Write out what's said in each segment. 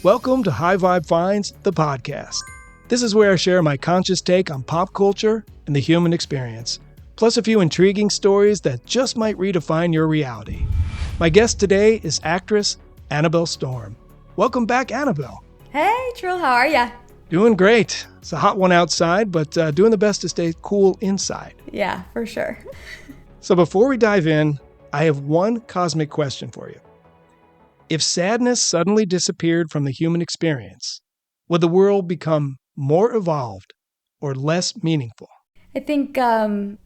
Welcome to High Vibe Finds, the podcast. This is where I share my conscious take on pop culture and the human experience, plus a few intriguing stories that just might redefine your reality. My guest today is actress Annabel Storm. Welcome back, Annabel. Hey, Trill, how are ya? Doing great. It's a hot one outside, but doing the best to stay cool inside. Yeah, for sure. So before we dive in, I have one cosmic question for you. If sadness suddenly disappeared from the human experience, would the world become more evolved or less meaningful? I think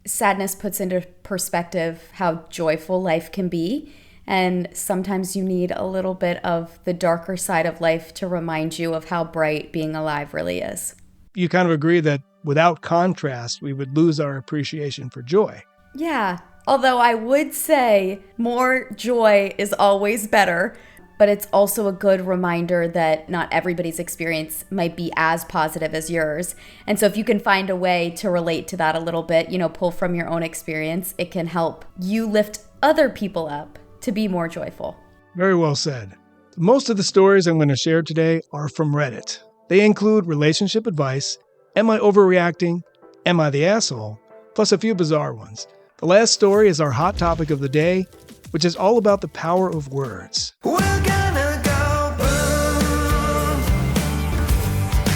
sadness puts into perspective how joyful life can be. And sometimes you need a little bit of the darker side of life to remind you of how bright being alive really is. You kind of agree that without contrast, we would lose our appreciation for joy. Yeah, although I would say more joy is always better, but it's also a good reminder that not everybody's experience might be as positive as yours. And so if you can find a way to relate to that a little bit, pull from your own experience, it can help you lift other people up to be more joyful. Very well said. Most of the stories I'm going to share today are from Reddit. They include relationship advice, am I overreacting, am I the asshole, plus a few bizarre ones. The last story is our hot topic of the day, which is all about the power of words. We're gonna go boom.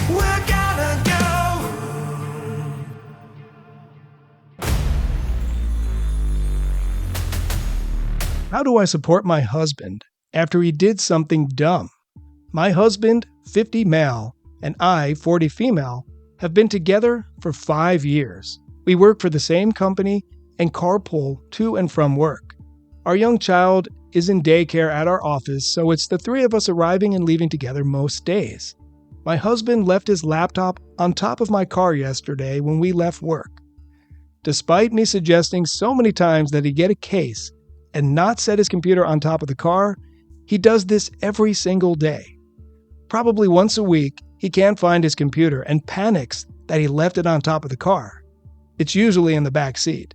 We're gonna go. How do I support my husband after he did something dumb? My husband, 50 male, and I, 40 female, have been together for 5 years. We work for the same company and carpool to and from work. Our young child is in daycare at our office, so it's the three of us arriving and leaving together most days. My husband left his laptop on top of my car yesterday when we left work. Despite me suggesting so many times that he get a case and not set his computer on top of the car, he does this every single day. Probably once a week, he can't find his computer and panics that he left it on top of the car. It's usually in the back seat.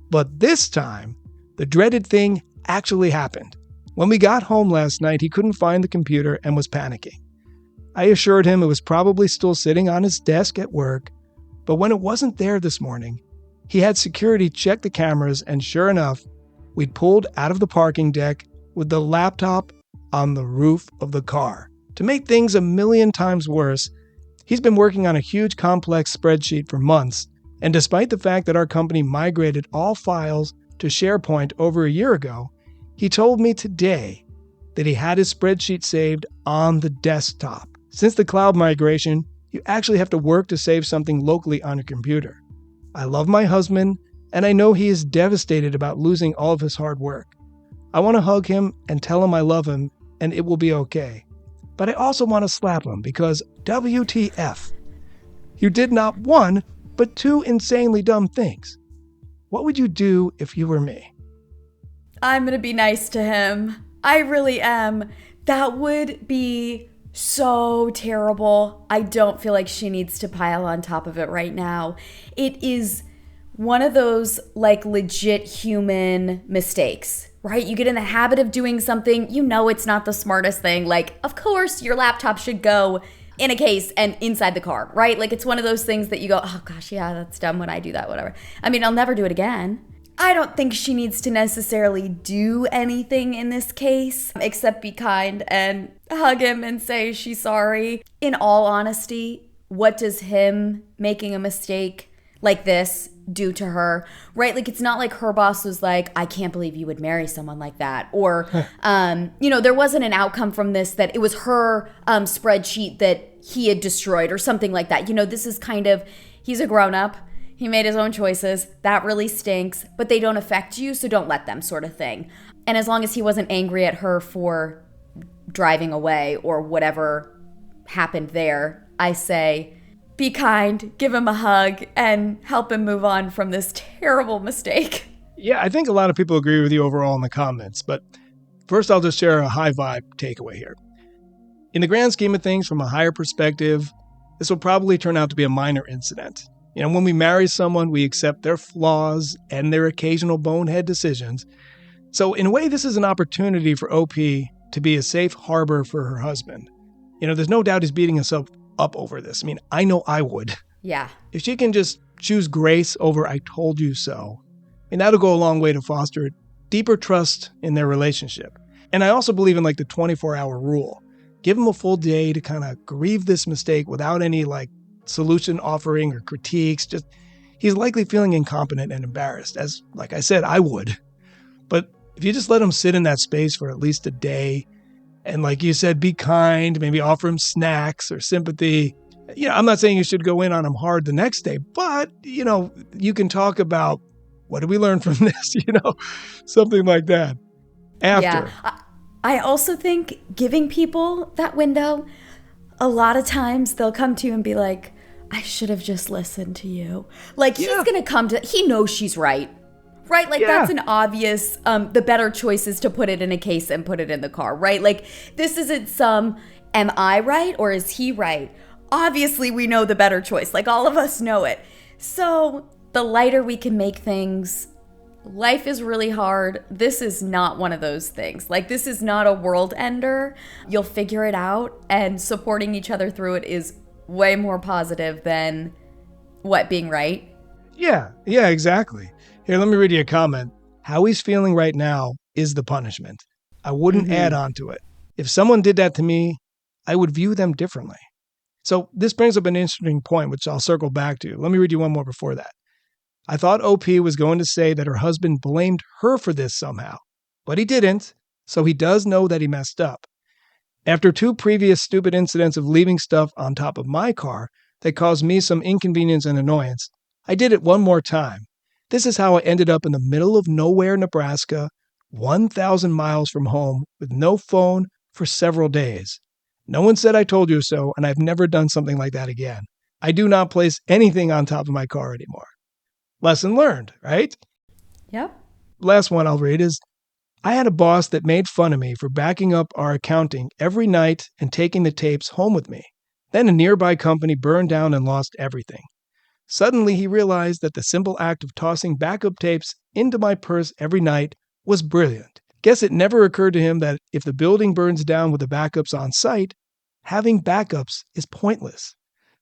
But this time, the dreaded thing actually happened. When we got home last night, he couldn't find the computer and was panicking. I assured him it was probably still sitting on his desk at work, but when it wasn't there this morning, he had security check the cameras, and sure enough, we'd pulled out of the parking deck with the laptop on the roof of the car. To make things a million times worse, he's been working on a huge complex spreadsheet for months, and despite the fact that our company migrated all files to SharePoint over a year ago, he told me today that he had his spreadsheet saved on the desktop. Since the cloud migration, you actually have to work to save something locally on your computer. I love my husband, and I know he is devastated about losing all of his hard work. I want to hug him and tell him I love him, and it will be okay. But I also want to slap him because WTF. You did not one, but two insanely dumb things. What would you do if you were me? I'm going to be nice to him. I really am. That would be so terrible. I don't feel like she needs to pile on top of it right now. It is one of those legit human mistakes, right? You get in the habit of doing something, it's not the smartest thing. Of course your laptop should go in a case and inside the car, right? It's one of those things that you go, oh gosh, yeah, that's dumb when I do that, whatever. I mean, I'll never do it again. I don't think she needs to necessarily do anything in this case, except be kind and hug him and say she's sorry. In all honesty, what does him making a mistake like this do to her, right? It's not like her boss was like, I can't believe you would marry someone like that. Or, there wasn't an outcome from this that it was her spreadsheet that he had destroyed or something like that. This is he's a grown up. He made his own choices. That really stinks, but they don't affect you, so don't let them, sort of thing. And as long as he wasn't angry at her for driving away or whatever happened there, I say, be kind, give him a hug, and help him move on from this terrible mistake. Yeah, I think a lot of people agree with you overall in the comments, but first I'll just share a high vibe takeaway here. In the grand scheme of things, from a higher perspective, this will probably turn out to be a minor incident. When we marry someone, we accept their flaws and their occasional bonehead decisions. So in a way, this is an opportunity for OP to be a safe harbor for her husband. There's no doubt he's beating himself up over this. I mean, I know I would. Yeah. If she can just choose grace over I told you so, that'll go a long way to foster deeper trust in their relationship. And I also believe in like the 24-hour rule. Give him a full day to kind of grieve this mistake without any like solution offering or critiques. Just he's likely feeling incompetent and embarrassed, as like I said, I would. But if you just let him sit in that space for at least a day, and like you said, be kind, maybe offer him snacks or sympathy. I'm not saying you should go in on him hard the next day, but, you can talk about what did we learn from this, something like that. After. Yeah. I also think giving people that window, a lot of times they'll come to you and be like, I should have just listened to you. Like, he's going to he knows she's right. Right? Like, that's an obvious, the better choice is to put it in a case and put it in the car, right? Like, this isn't am I right or is he right? Obviously, we know the better choice. Like, all of us know it. So, the lighter we can make things, life is really hard. This is not one of those things. Like, this is not a world ender. You'll figure it out, and supporting each other through it is way more positive than being right. Yeah, exactly. Here, let me read you a comment. How he's feeling right now is the punishment. I wouldn't add on to it. If someone did that to me, I would view them differently. So this brings up an interesting point, which I'll circle back to. Let me read you one more before that. I thought OP was going to say that her husband blamed her for this somehow, but he didn't, so he does know that he messed up. After 2 previous stupid incidents of leaving stuff on top of my car that caused me some inconvenience and annoyance, I did it one more time. This is how I ended up in the middle of nowhere, Nebraska, 1,000 miles from home, with no phone for several days. No one said I told you so, and I've never done something like that again. I do not place anything on top of my car anymore. Lesson learned, right? Yep. Last one I'll read is, I had a boss that made fun of me for backing up our accounting every night and taking the tapes home with me. Then a nearby company burned down and lost everything. Suddenly, he realized that the simple act of tossing backup tapes into my purse every night was brilliant. Guess it never occurred to him that if the building burns down with the backups on site, having backups is pointless.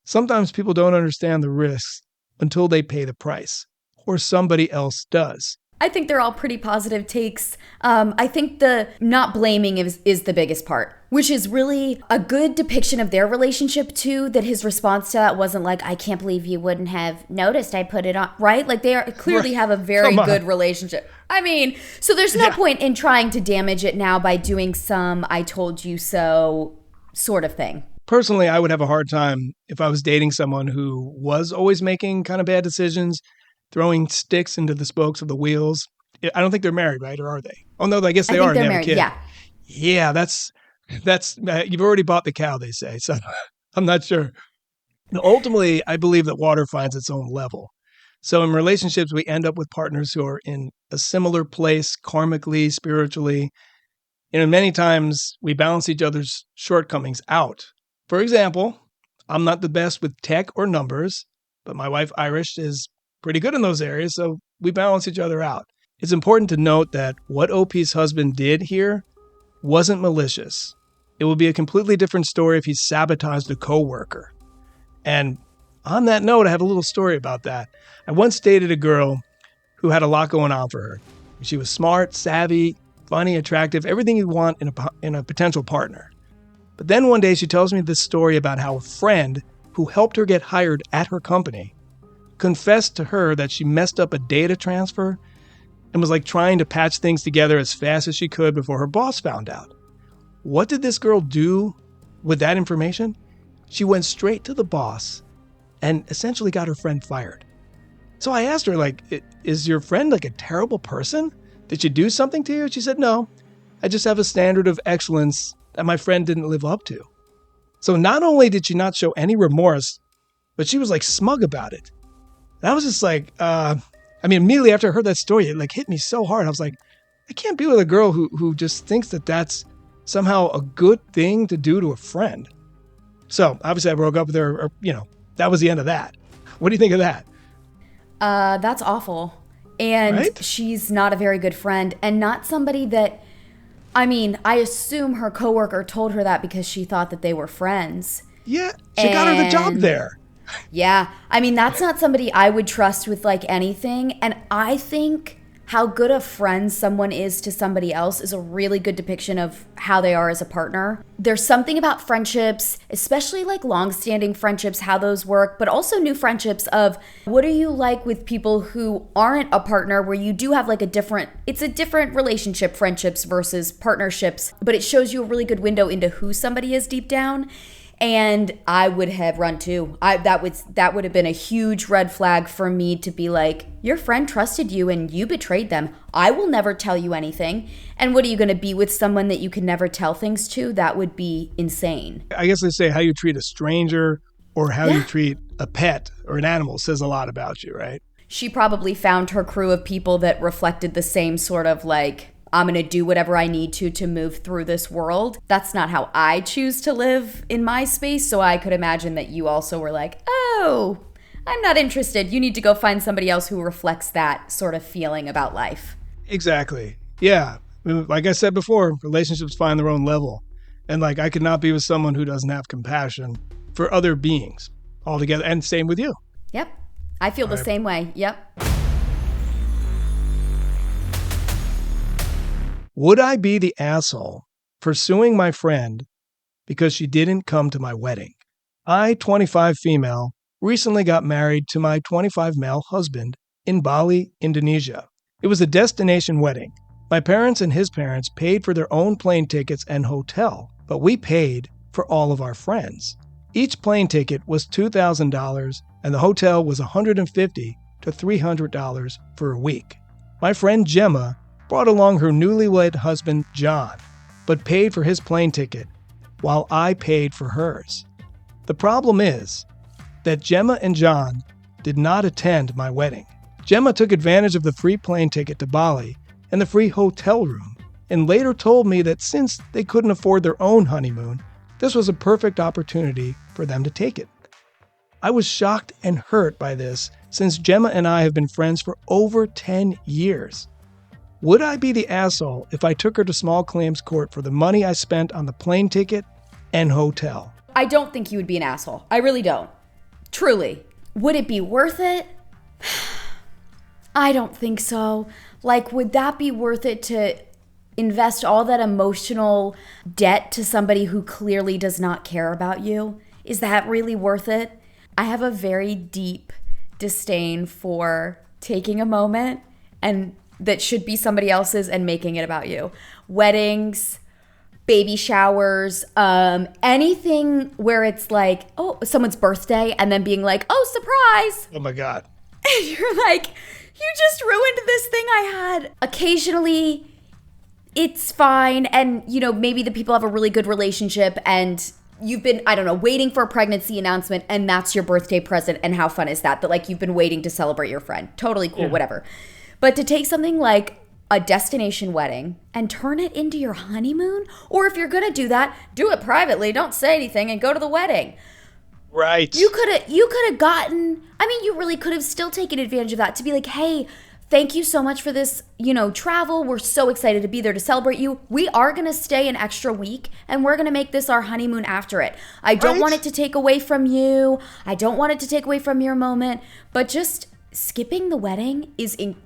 Sometimes people don't understand the risks until they pay the price, or somebody else does. I think they're all pretty positive takes. I think the not blaming is the biggest part, which is really a good depiction of their relationship too, that his response to that wasn't like, I can't believe you wouldn't have noticed I put it on, right? Like they clearly have a very good relationship. I mean, so there's no point in trying to damage it now by doing some I told you so sort of thing. Personally, I would have a hard time if I was dating someone who was always making kind of bad decisions, throwing sticks into the spokes of the wheels. I don't think they're married, right? Or are they? Oh, no, I guess they are. They're and they have married, a kid. yeah. Yeah, that's you've already bought the cow, they say. So I'm not sure. Ultimately, I believe that water finds its own level. So in relationships, we end up with partners who are in a similar place karmically, spiritually. Many times we balance each other's shortcomings out. For example, I'm not the best with tech or numbers, but my wife Irish is pretty good in those areas, so we balance each other out. It's important to note that what OP's husband did here wasn't malicious. It would be a completely different story if he sabotaged a coworker. And on that note, I have a little story about that. I once dated a girl who had a lot going on for her. She was smart, savvy, funny, attractive, everything you want in a potential partner. But then one day she tells me this story about how a friend who helped her get hired at her company confessed to her that she messed up a data transfer and was like trying to patch things together as fast as she could before her boss found out. What did this girl do with that information? She went straight to the boss and essentially got her friend fired. So I asked her, like, is your friend like a terrible person? Did she do something to you? She said, no, I just have a standard of excellence that my friend didn't live up to. So not only did she not show any remorse, but she was like smug about it. And I was just like, immediately after I heard that story, it like hit me so hard. I was like, I can't be with a girl who just thinks that that's somehow a good thing to do to a friend. So obviously I broke up with her, or, that was the end of that. What do you think of that? That's awful. And right? She's not a very good friend and not somebody that I mean, I assume her coworker told her that because she thought that they were friends. Yeah, she got her the job there. Yeah. I mean, that's not somebody I would trust with like anything. And I think how good a friend someone is to somebody else is a really good depiction of how they are as a partner. There's something about friendships, especially like long-standing friendships, how those work, but also new friendships of what are you like with people who aren't a partner, where you do have like it's a different relationship, friendships versus partnerships, but it shows you a really good window into who somebody is deep down. And I would have run too. That would have been a huge red flag for me to be like, your friend trusted you and you betrayed them. I will never tell you anything. And what are you going to be with someone that you can never tell things to? That would be insane. I guess they say how you treat a stranger or how you treat a pet or an animal says a lot about you, right? She probably found her crew of people that reflected the same sort of like, I'm going to do whatever I need to move through this world. That's not how I choose to live in my space. So I could imagine that you also were like, oh, I'm not interested. You need to go find somebody else who reflects that sort of feeling about life. Exactly. Yeah. Like I said before, relationships find their own level. And like I could not be with someone who doesn't have compassion for other beings altogether. And same with you. Yep. I feel the same way. Yep. Would I be the asshole for suing my friend because she didn't come to my wedding? I, 25 female, recently got married to my 25 male husband in Bali, Indonesia. It was a destination wedding. My parents and his parents paid for their own plane tickets and hotel, but we paid for all of our friends. Each plane ticket was $2,000 and the hotel was $150 to $300 for a week. My friend Gemma brought along her newlywed husband, John, but paid for his plane ticket while I paid for hers. The problem is that Gemma and John did not attend my wedding. Gemma took advantage of the free plane ticket to Bali and the free hotel room, and later told me that since they couldn't afford their own honeymoon, this was a perfect opportunity for them to take it. I was shocked and hurt by this since Gemma and I have been friends for over 10 years. Would I be the asshole if I took her to small claims court for the money I spent on the plane ticket and hotel? I don't think you would be an asshole. I really don't. Truly. Would it be worth it? I don't think so. Like, would that be worth it to invest all that emotional debt to somebody who clearly does not care about you? Is that really worth it? I have a very deep disdain for taking a moment and that should be somebody else's and making it about you. Weddings, baby showers, anything where it's like, oh, someone's birthday and then being like, oh, surprise. Oh my God. And you're like, you just ruined this thing I had. Occasionally, it's fine. And, you know, maybe the people have a really good relationship and you've been, I don't know, waiting for a pregnancy announcement and that's your birthday present. And how fun is that? That like you've been waiting to celebrate your friend. Totally cool, whatever. But to take something like a destination wedding and turn it into your honeymoon, or if you're going to do that, do it privately, don't say anything and go to the wedding. Right. You could have gotten, I mean, you really could have still taken advantage of that to be like, hey, thank you so much for this, you know, travel. We're so excited to be there to celebrate you. We are going to stay an extra week and we're going to make this our honeymoon after it. I don't want it to take away from you. I don't want it to take away from your moment, but just skipping the wedding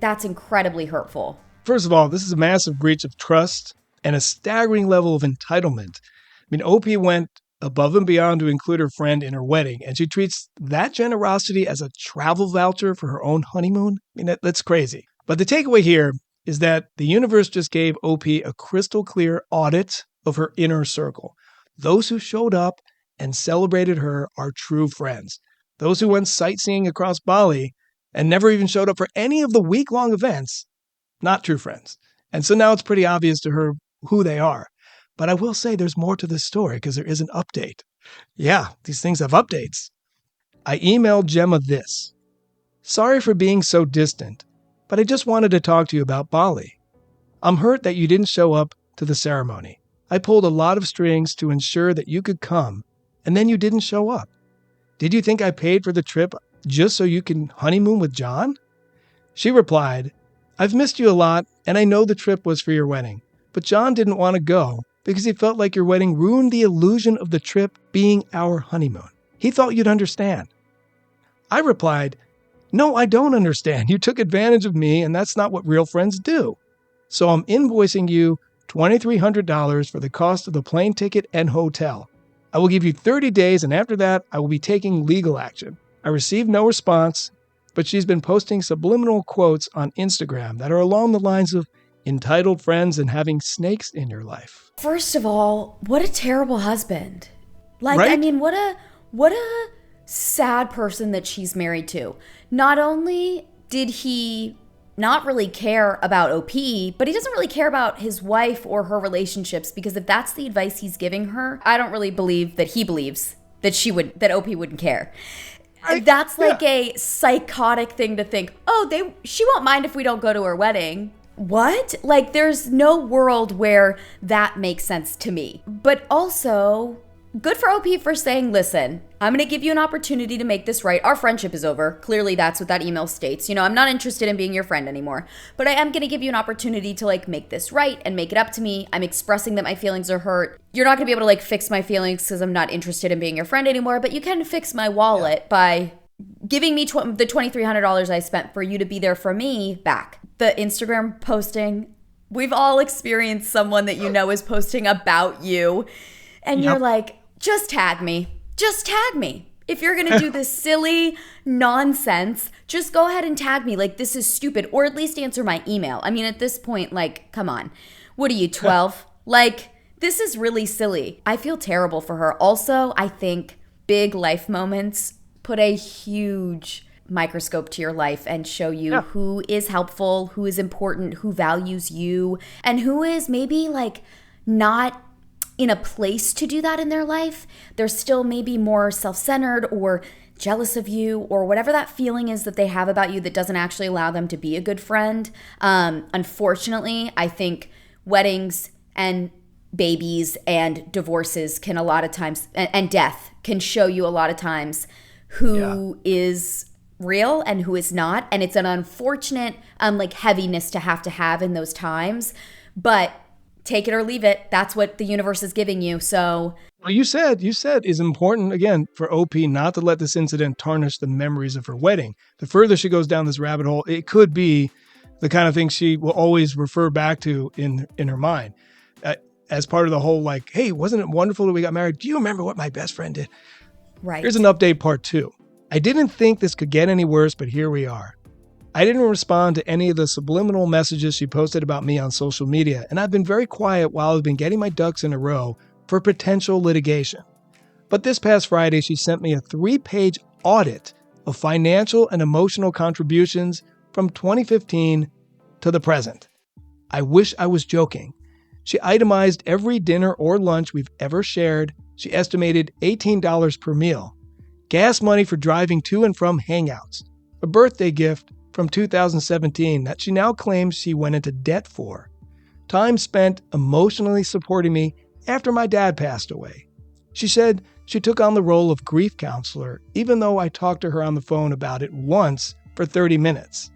that's incredibly hurtful. First of all, this is a massive breach of trust and a staggering level of entitlement. I mean, OP went above and beyond to include her friend in her wedding, and she treats that generosity as a travel voucher for her own honeymoon. I mean, that's crazy. But the takeaway here is that the universe just gave OP a crystal clear audit of her inner circle. Those who showed up and celebrated her are true friends. Those who went sightseeing across Bali and never even showed up for any of the week-long events, not true friends. And so now it's pretty obvious to her who they are. But I will say there's more to this story because there is an update. Yeah, these things have updates. I emailed Gemma this. Sorry for being so distant, but I just wanted to talk to you about Bali. I'm hurt that you didn't show up to the ceremony. I pulled a lot of strings to ensure that you could come, and then you didn't show up. Did you think I paid for the trip just so you can honeymoon with John? She replied, I've missed you a lot, and I know the trip was for your wedding, but John didn't want to go because he felt like your wedding ruined the illusion of the trip being our honeymoon. He thought you'd understand. I replied, no, I don't understand. You took advantage of me, and that's not what real friends do. So I'm invoicing you $2,300 for the cost of the plane ticket and hotel. I will give you 30 days, and after that, I will be taking legal action. I received no response, but she's been posting subliminal quotes on Instagram that are along the lines of entitled friends and having snakes in your life. First of all, what a terrible husband. Like, Right? I mean, what a sad person that she's married to. Not only did he not really care about OP, but he doesn't really care about his wife or her relationships, because if that's the advice he's giving her, I don't really believe that he believes that that OP wouldn't care. That's like a psychotic thing to think. Oh, she won't mind if we don't go to her wedding. What? Like, there's no world where that makes sense to me. But also, good for OP for saying, listen, I'm going to give you an opportunity to make this right. Our friendship is over. Clearly, that's what that email states. You know, I'm not interested in being your friend anymore. But I am going to give you an opportunity to, like, make this right and make it up to me. I'm expressing that my feelings are hurt. You're not going to be able to, like, fix my feelings because I'm not interested in being your friend anymore. But you can fix my wallet by giving me the $2,300 I spent for you to be there for me back. The Instagram posting, we've all experienced someone that you know is posting about you. And you're like, just tag me. Just tag me. If you're going to do this silly nonsense, just go ahead and tag me. Like, this is stupid. Or at least answer my email. I mean, at this point, like, come on. What are you, 12? Like, this is really silly. I feel terrible for her. Also, I think big life moments put a huge microscope to your life and show you who is helpful, who is important, who values you, and who is maybe, like, not in a place to do that in their life. They're still maybe more self-centered or jealous of you, or whatever that feeling is that they have about you that doesn't actually allow them to be a good friend. Unfortunately, I think weddings and babies and divorces can a lot of times, and death can show you a lot of times who is real and who is not. And it's an unfortunate like heaviness to have in those times. But take it or leave it. That's what the universe is giving you. So, well, you said is important, again, for OP not to let this incident tarnish the memories of her wedding. The further she goes down this rabbit hole, it could be the kind of thing she will always refer back to in her mind. As part of the whole, like, hey, wasn't it wonderful that we got married? Do you remember what my best friend did? right. Here's an update part 2. I didn't think this could get any worse, but here we are. I didn't respond to any of the subliminal messages she posted about me on social media, and I've been very quiet while I've been getting my ducks in a row for potential litigation. But this past Friday, she sent me a 3-page audit of financial and emotional contributions from 2015 to the present. I wish I was joking. She itemized every dinner or lunch we've ever shared. She estimated $18 per meal, gas money for driving to and from hangouts, a birthday gift from 2017 that she now claims she went into debt for, time spent emotionally supporting me after my dad passed away. She said she took on the role of grief counselor, even though I talked to her on the phone about it once for 30 minutes.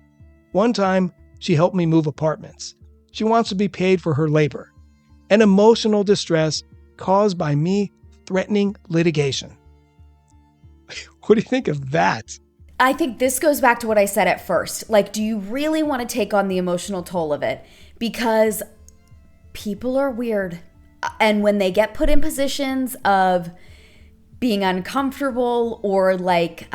One time, she helped me move apartments. She wants to be paid for her labor. And emotional distress caused by me threatening litigation. What do you think of that? I think this goes back to what I said at first. Like, do you really want to take on the emotional toll of it? Because people are weird. And when they get put in positions of being uncomfortable or like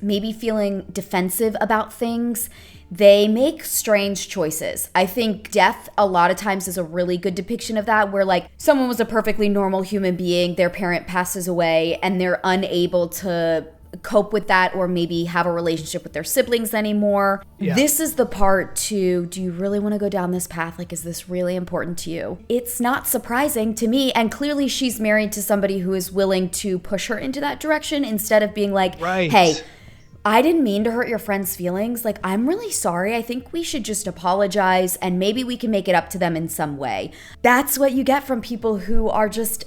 maybe feeling defensive about things, they make strange choices. I think death a lot of times is a really good depiction of that, where like someone was a perfectly normal human being, their parent passes away, and they're unable to cope with that or maybe have a relationship with their siblings anymore. Yeah. This is the part to, do you really want to go down this path? Like, is this really important to you? It's not surprising to me. And clearly she's married to somebody who is willing to push her into that direction instead of being like, hey, I didn't mean to hurt your friend's feelings. Like, I'm really sorry. I think we should just apologize and maybe we can make it up to them in some way. That's what you get from people who are just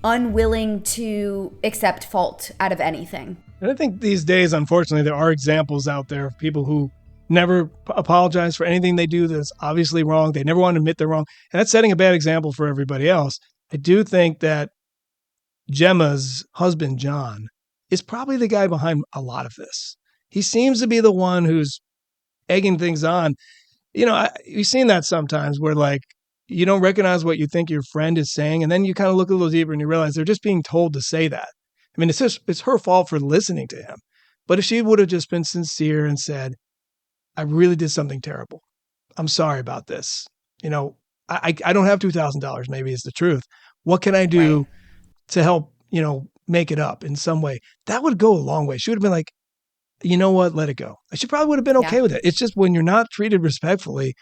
unwilling to accept fault out of anything. And I think these days, unfortunately, there are examples out there of people who never apologize for anything they do that's obviously wrong. They never want to admit they're wrong. And that's setting a bad example for everybody else. I do think that Gemma's husband, John, is probably the guy behind a lot of this. He seems to be the one who's egging things on. We've seen that sometimes where like you don't recognize what you think your friend is saying, and then you kind of look a little deeper and you realize they're just being told to say that. I mean, it's her fault for listening to him. But if she would have just been sincere and said, I really did something terrible. I'm sorry about this. I don't have $2,000, maybe is the truth. What can I do to help, make it up in some way? That would go a long way. She would have been like, you know what, let it go. She probably would have been okay with it. It's just when you're not treated respectfully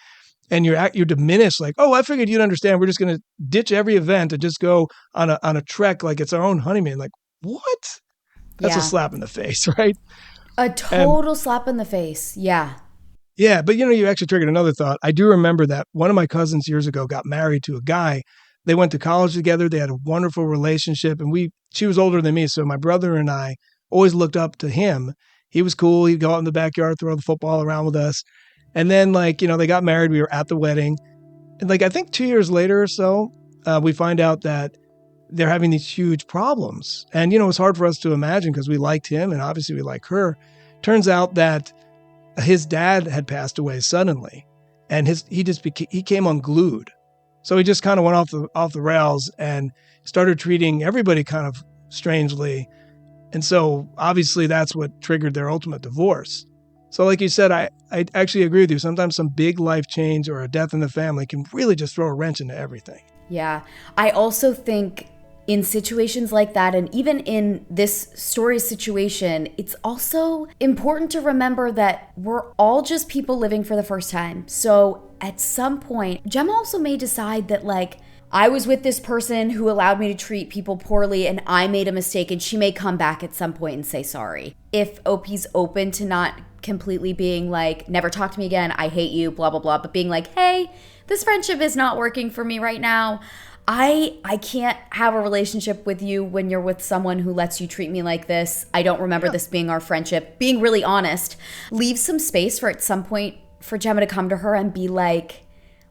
and you're diminished, like, oh, I figured you'd understand. We're just going to ditch every event and just go on a trek like it's our own honeymoon. Like, what? That's a slap in the face, right? A total slap in the face. Yeah. Yeah, but you actually triggered another thought. I do remember that one of my cousins years ago got married to a guy. They went to college together. They had a wonderful relationship, and she was older than me, so my brother and I always looked up to him. He was cool. He'd go out in the backyard, throw the football around with us. And then they got married. We were at the wedding. And I think 2 years later or so, we find out that they're having these huge problems. And, it's hard for us to imagine because we liked him and obviously we like her. Turns out that his dad had passed away suddenly, and he came unglued. So he just kind of went off the rails and started treating everybody kind of strangely. And so obviously that's what triggered their ultimate divorce. So like you said, I actually agree with you. Sometimes some big life change or a death in the family can really just throw a wrench into everything. Yeah. I also think in situations like that, and even in this story situation, it's also important to remember that we're all just people living for the first time. So at some point, Gemma also may decide that I was with this person who allowed me to treat people poorly and I made a mistake, and she may come back at some point and say sorry. If OP's open to not completely being like, never talk to me again, I hate you, blah, blah, blah, but being like, hey, this friendship is not working for me right now. I can't have a relationship with you when you're with someone who lets you treat me like this. I don't remember this being our friendship. Being really honest, leave some space for at some point for Gemma to come to her and be like,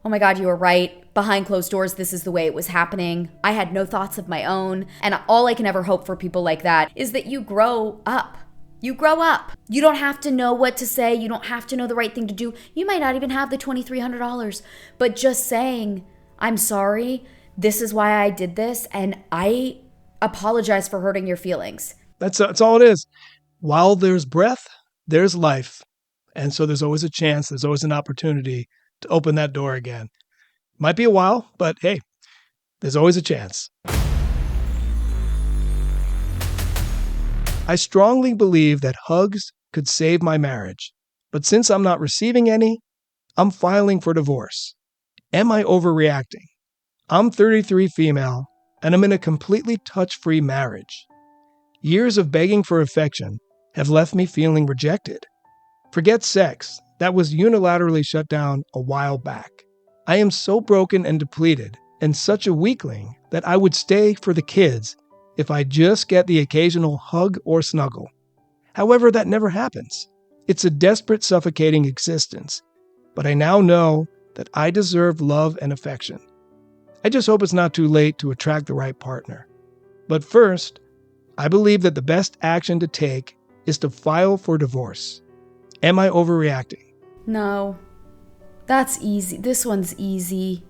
oh my God, you were right. Behind closed doors, this is the way it was happening. I had no thoughts of my own. And all I can ever hope for people like that is that you grow up. You grow up. You don't have to know what to say. You don't have to know the right thing to do. You might not even have the $2,300. But just saying, I'm sorry, this is why I did this, and I apologize for hurting your feelings. That's all it is. While there's breath, there's life. And so there's always a chance, there's always an opportunity to open that door again. Might be a while, but hey, there's always a chance. I strongly believe that hugs could save my marriage, but since I'm not receiving any, I'm filing for divorce. Am I overreacting? I'm 33 female, and I'm in a completely touch-free marriage. Years of begging for affection have left me feeling rejected. Forget sex, that was unilaterally shut down a while back. I am so broken and depleted, and such a weakling, that I would stay for the kids if I just get the occasional hug or snuggle. However, that never happens. It's a desperate, suffocating existence, but I now know that I deserve love and affection. I just hope it's not too late to attract the right partner. But first, I believe that the best action to take is to file for divorce. Am I overreacting? No, that's easy. This one's easy.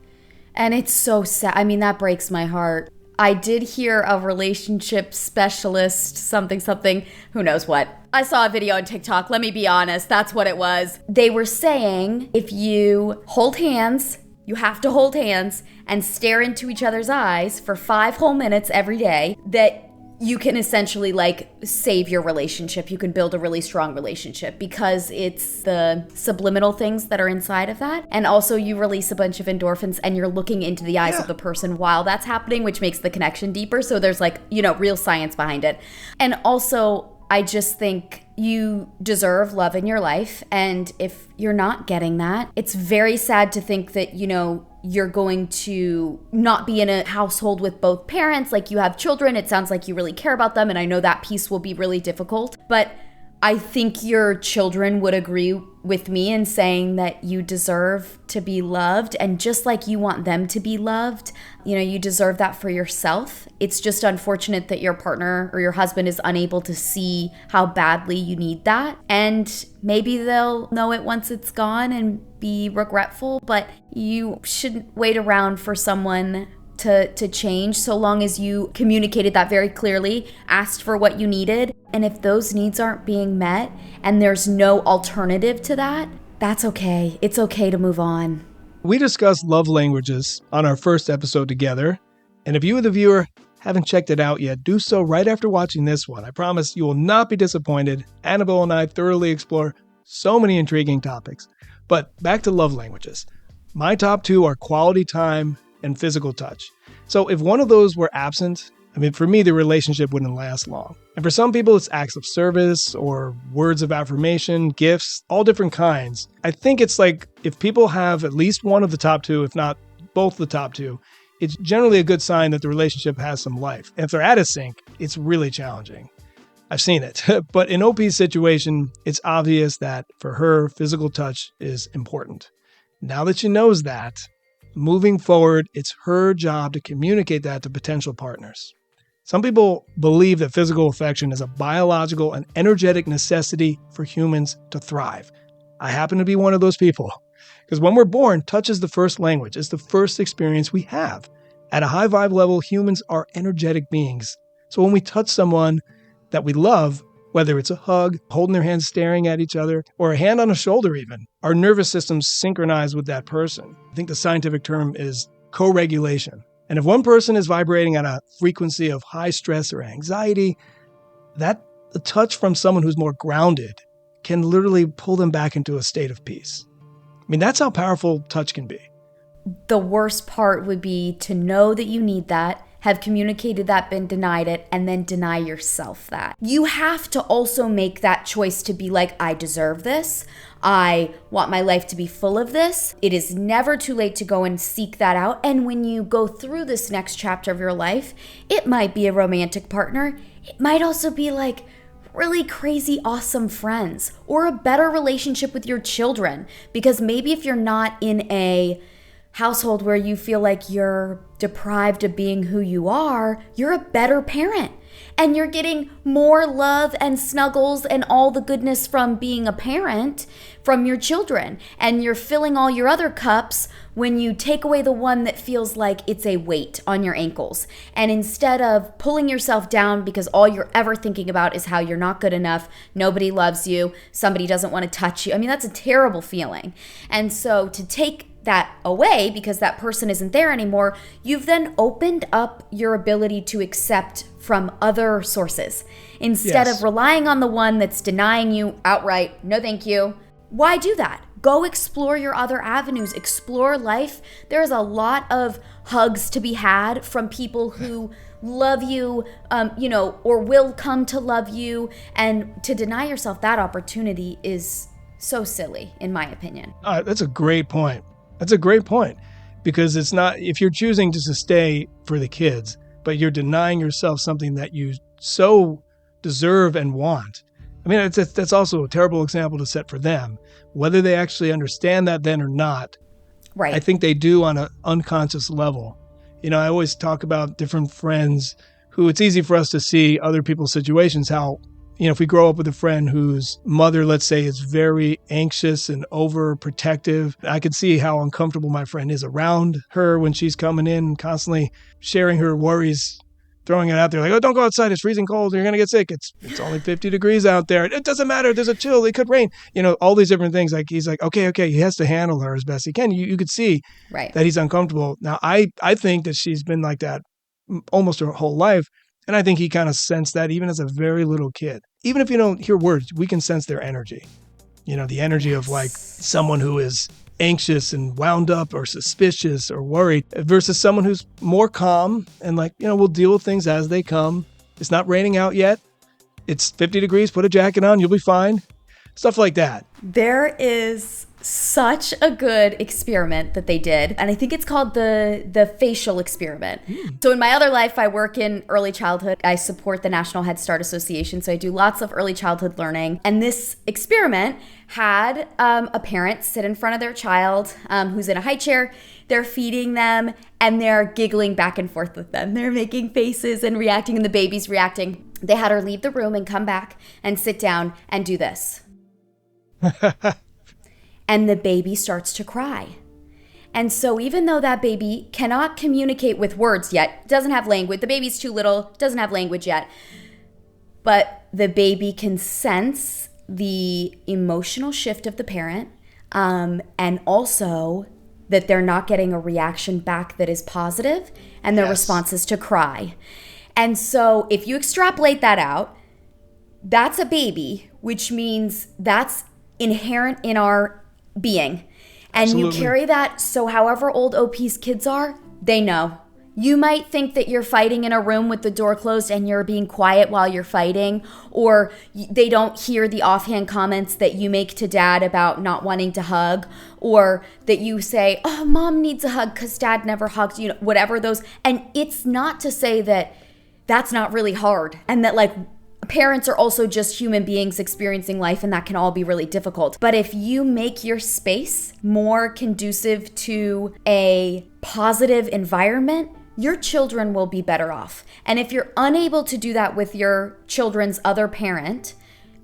And it's so sad. I mean, that breaks my heart. I did hear a relationship specialist, something, who knows what. I saw a video on TikTok. Let me be honest. That's what it was. They were saying if you hold hands, you have to hold hands and stare into each other's eyes for 5 whole minutes every day, that you can essentially save your relationship. You can build a really strong relationship because it's the subliminal things that are inside of that. And also you release a bunch of endorphins and you're looking into the eyes of the person while that's happening, which makes the connection deeper. So there's real science behind it. And also I just think you deserve love in your life. And if you're not getting that, it's very sad to think that, you're going to not be in a household with both parents. You have children. It sounds like you really care about them. And I know that piece will be really difficult. But I think your children would agree with me in saying that you deserve to be loved. And just like you want them to be loved, you deserve that for yourself. It's just unfortunate that your partner or your husband is unable to see how badly you need that. And maybe they'll know it once it's gone and be regretful, but you shouldn't wait around for someone to change, so long as you communicated that very clearly, asked for what you needed. And if those needs aren't being met and there's no alternative to that, that's okay. It's okay to move on. We discussed love languages on our first episode together. And if you, the viewer, haven't checked it out yet, do so right after watching this one. I promise you will not be disappointed. Annabel and I thoroughly explore so many intriguing topics. But back to love languages. My top two are quality time and physical touch. So if one of those were absent, for me, the relationship wouldn't last long. And for some people, it's acts of service or words of affirmation, gifts, all different kinds. I think it's like if people have at least one of the top two, if not both the top two, it's generally a good sign that the relationship has some life. And if they're out of sync, it's really challenging. I've seen it. But in OP's situation, it's obvious that for her, physical touch is important. Now that she knows that, moving forward, it's her job to communicate that to potential partners. Some people believe that physical affection is a biological and energetic necessity for humans to thrive. I happen to be one of those people. Because when we're born, touch is the first language. It's the first experience we have. At a high vibe level, humans are energetic beings. So when we touch someone that we love, whether it's a hug, holding their hands staring at each other, or a hand on a shoulder even, our nervous systems synchronize with that person. I think the scientific term is co-regulation. And if one person is vibrating at a frequency of high stress or anxiety, the touch from someone who's more grounded can literally pull them back into a state of peace. That's how powerful touch can be. The worst part would be to know that you need that, have communicated that, been denied it, and then deny yourself that. You have to also make that choice to be like, I deserve this. I want my life to be full of this. It is never too late to go and seek that out. And when you go through this next chapter of your life, it might be a romantic partner. It might also be like really crazy, awesome friends or a better relationship with your children. Because maybe if you're not in a household where you feel like you're deprived of being who you are, you're a better parent. And you're getting more love and snuggles and all the goodness from being a parent from your children. And you're filling all your other cups when you take away the one that feels like it's a weight on your ankles. And instead of pulling yourself down because all you're ever thinking about is how you're not good enough, nobody loves you, somebody doesn't want to touch you. That's a terrible feeling. And so to take that away because that person isn't there anymore, you've then opened up your ability to accept from other sources instead of relying on the one that's denying you outright. No, thank you. Why do that? Go explore your other avenues, explore life. There's a lot of hugs to be had from people who love you, or will come to love you. And to deny yourself that opportunity is so silly, in my opinion. That's a great point. That's a great point, because it's not, if you're choosing just to stay for the kids, but you're denying yourself something that you so deserve and want. That's also a terrible example to set for them, whether they actually understand that then or not. Right. I think they do on an unconscious level. I always talk about different friends who it's easy for us to see other people's situations, how if we grow up with a friend whose mother, let's say, is very anxious and overprotective, I could see how uncomfortable my friend is around her when she's coming in, constantly sharing her worries, throwing it out there like, oh, don't go outside. It's freezing cold. You're going to get sick. It's only 50 degrees out there. It doesn't matter. There's a chill. It could rain. All these different things. Like he's like, okay. He has to handle her as best he can. You could see that he's uncomfortable. Now, I think that she's been like that almost her whole life. And I think he kind of sensed that even as a very little kid. Even if you don't hear words, we can sense their energy. The energy of like someone who is anxious and wound up or suspicious or worried versus someone who's more calm and like, we'll deal with things as they come. It's not raining out yet. It's 50 degrees. Put a jacket on. You'll be fine. Stuff like that. There is such a good experiment that they did. And I think it's called the facial experiment. So in my other life, I work in early childhood. I support the National Head Start Association. So I do lots of early childhood learning. And this experiment had a parent sit in front of their child who's in a high chair. They're feeding them and they're giggling back and forth with them. They're making faces and reacting, and the baby's reacting. They had her leave the room and come back and sit down and do this. And the baby starts to cry. And so even though that baby cannot communicate with words yet, doesn't have language, the baby's too little, doesn't have language yet, but the baby can sense the emotional shift of the parent, and also that they're not getting a reaction back that is positive, and their response is to cry. And so if you extrapolate that out, that's a baby, which means that's inherent in our being. And Absolutely. You carry that, so however old OP's kids are, they know. You might think that you're fighting in a room with the door closed and you're being quiet while you're fighting, or they don't hear the offhand comments that you make to dad about not wanting to hug, or that you say, oh, mom needs a hug because dad never hugs, you know, whatever those. And it's not to say that that's not really hard, and that like parents are also just human beings experiencing life, and that can all be really difficult. But if you make your space more conducive to a positive environment, your children will be better off. And if you're unable to do that with your children's other parent,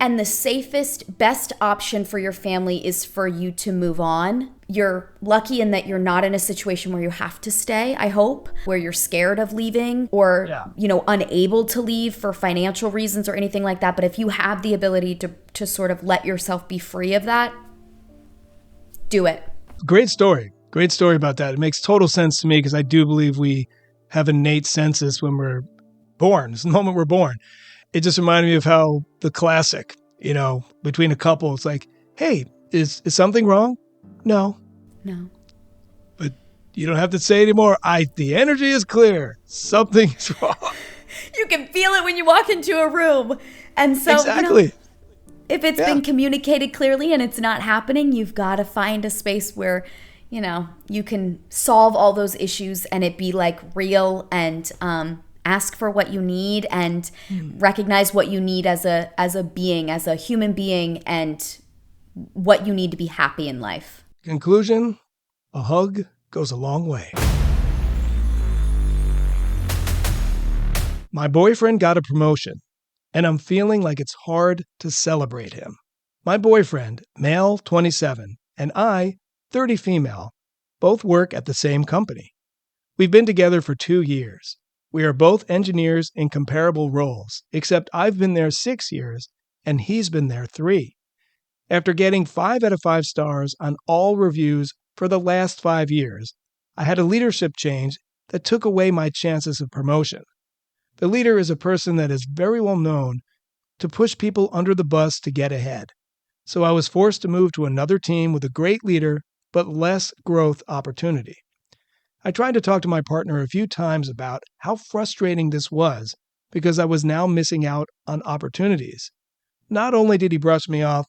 and the safest, best option for your family is for you to move on, you're lucky in that you're not in a situation where you have to stay, I hope, where you're scared of leaving or, you know, unable to leave for financial reasons or anything like that. But if you have the ability to sort of let yourself be free of that, do it. Great story. Great story about that. It makes total sense to me because I do believe we have innate senses when we're born. It's the moment we're born. It just reminded me of how the classic, you know, between a couple, it's like, hey, is something wrong? No. But you don't have to say anymore. The energy is clear. Something is wrong. You can feel it when you walk into a room. And so, exactly. You know, if it's been communicated clearly and it's not happening, you've got to find a space where, you know, you can solve all those issues and it be like real, and ask for what you need and recognize what you need as a being, as a human being, and what you need to be happy in life. Conclusion, a hug goes a long way. My boyfriend got a promotion, and I'm feeling like it's hard to celebrate him. My boyfriend, male 27, and I, 30 female, both work at the same company. We've been together for 2 years. We are both engineers in comparable roles, except I've been there 6 years and he's been there 3. After getting 5 out of 5 stars on all reviews for the last 5 years, I had a leadership change that took away my chances of promotion. The leader is a person that is very well known to push people under the bus to get ahead. So I was forced to move to another team with a great leader, but less growth opportunity. I tried to talk to my partner a few times about how frustrating this was because I was now missing out on opportunities. Not only did he brush me off,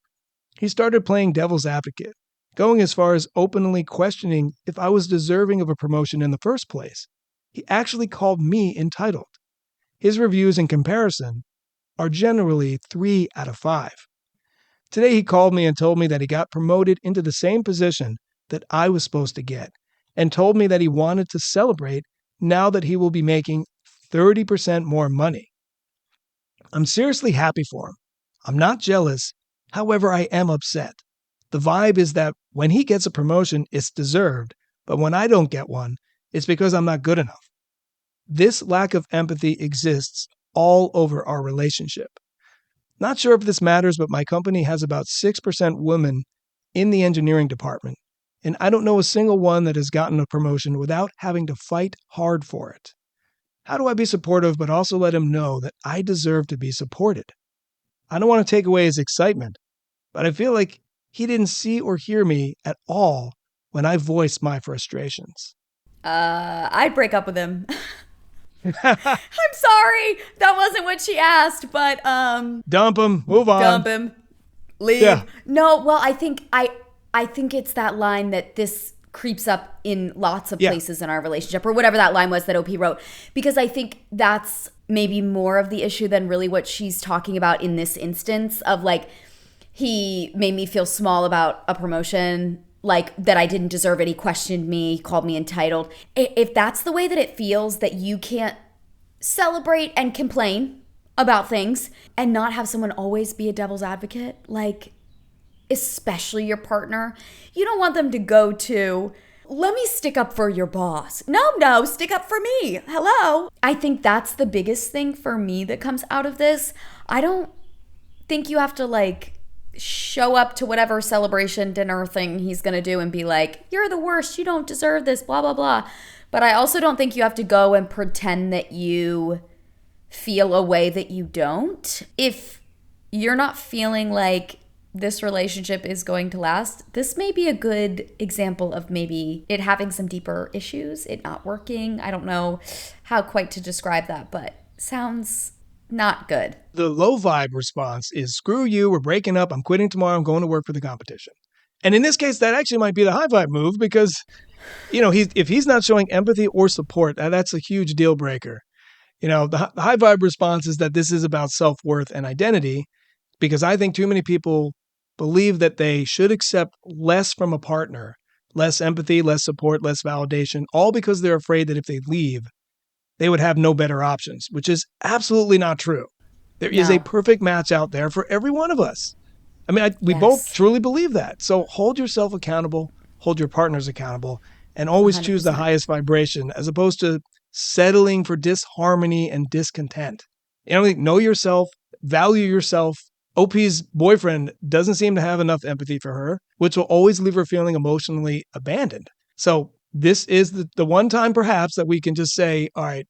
he started playing devil's advocate, going as far as openly questioning if I was deserving of a promotion in the first place. He actually called me entitled. His reviews in comparison are generally 3 out of 5. Today he called me and told me that he got promoted into the same position that I was supposed to get, and told me that he wanted to celebrate now that he will be making 30% more money. I'm seriously happy for him. I'm not jealous. However, I am upset. The vibe is that when he gets a promotion, it's deserved, but when I don't get one, it's because I'm not good enough. This lack of empathy exists all over our relationship. Not sure if this matters, but my company has about 6% women in the engineering department, and I don't know a single one that has gotten a promotion without having to fight hard for it. How do I be supportive but also let him know that I deserve to be supported? I don't want to take away his excitement, but I feel like he didn't see or hear me at all when I voiced my frustrations. I'd break up with him. I'm sorry. That wasn't what she asked, but Dump him, move on. dump him, leave. Yeah. No, well, I think I think it's that line that this creeps up in lots of Yeah. places in our relationship, or whatever that line was that OP wrote, because I think that's maybe more of the issue than really what she's talking about in this instance of like, he made me feel small about a promotion, like that I didn't deserve it. He questioned me, called me entitled. If that's the way that it feels, that you can't celebrate and complain about things and not have someone always be a devil's advocate, like especially your partner, you don't want them to go to, let me stick up for your boss. No, stick up for me. Hello. I think that's the biggest thing for me that comes out of this. I don't think you have to like show up to whatever celebration dinner thing he's going to do and be like, you're the worst, you don't deserve this, blah, blah, blah. But I also don't think you have to go and pretend that you feel a way that you don't. If you're not feeling like this relationship is going to last, this may be a good example of maybe it having some deeper issues, it not working. I don't know how quite to describe that, but sounds not good. The low vibe response is, screw you, we're breaking up, I'm quitting tomorrow, I'm going to work for the competition. And in this case, that actually might be the high vibe move because, you know, if he's not showing empathy or support, that's a huge deal breaker. You know, the high vibe response is that this is about self-worth and identity, because I think too many people believe that they should accept less from a partner, less empathy, less support, less validation, all because they're afraid that if they leave, they would have no better options, which is absolutely not true. There is a perfect match out there for every one of us. I mean, we both truly believe that. So hold yourself accountable, hold your partners accountable, and always 100%. choose the highest vibration as opposed to settling for disharmony and discontent. You know yourself, value yourself. OP's boyfriend doesn't seem to have enough empathy for her, which will always leave her feeling emotionally abandoned. So this is the one time perhaps that we can just say, all right,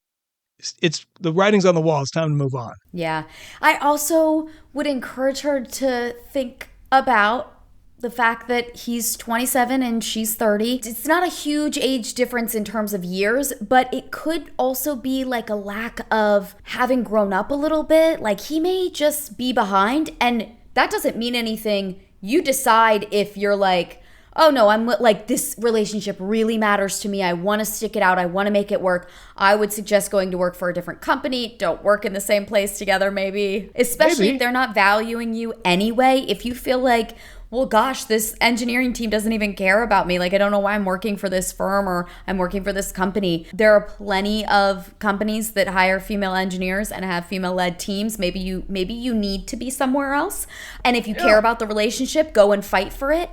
it's the writing's on the wall. It's time to move on. Yeah. I also would encourage her to think about the fact that he's 27 and she's 30. It's not a huge age difference in terms of years, but it could also be like a lack of having grown up a little bit. Like he may just be behind, and that doesn't mean anything. You decide if you're like, oh no, I'm like, this relationship really matters to me. I want to stick it out. I want to make it work. I would suggest going to work for a different company. Don't work in the same place together, maybe. Especially if they're not valuing you anyway. If you feel like, well, gosh, this engineering team doesn't even care about me. Like, I don't know why I'm working for this firm or I'm working for this company. There are plenty of companies that hire female engineers and have female-led teams. Maybe you need to be somewhere else. And if you care about the relationship, go and fight for it.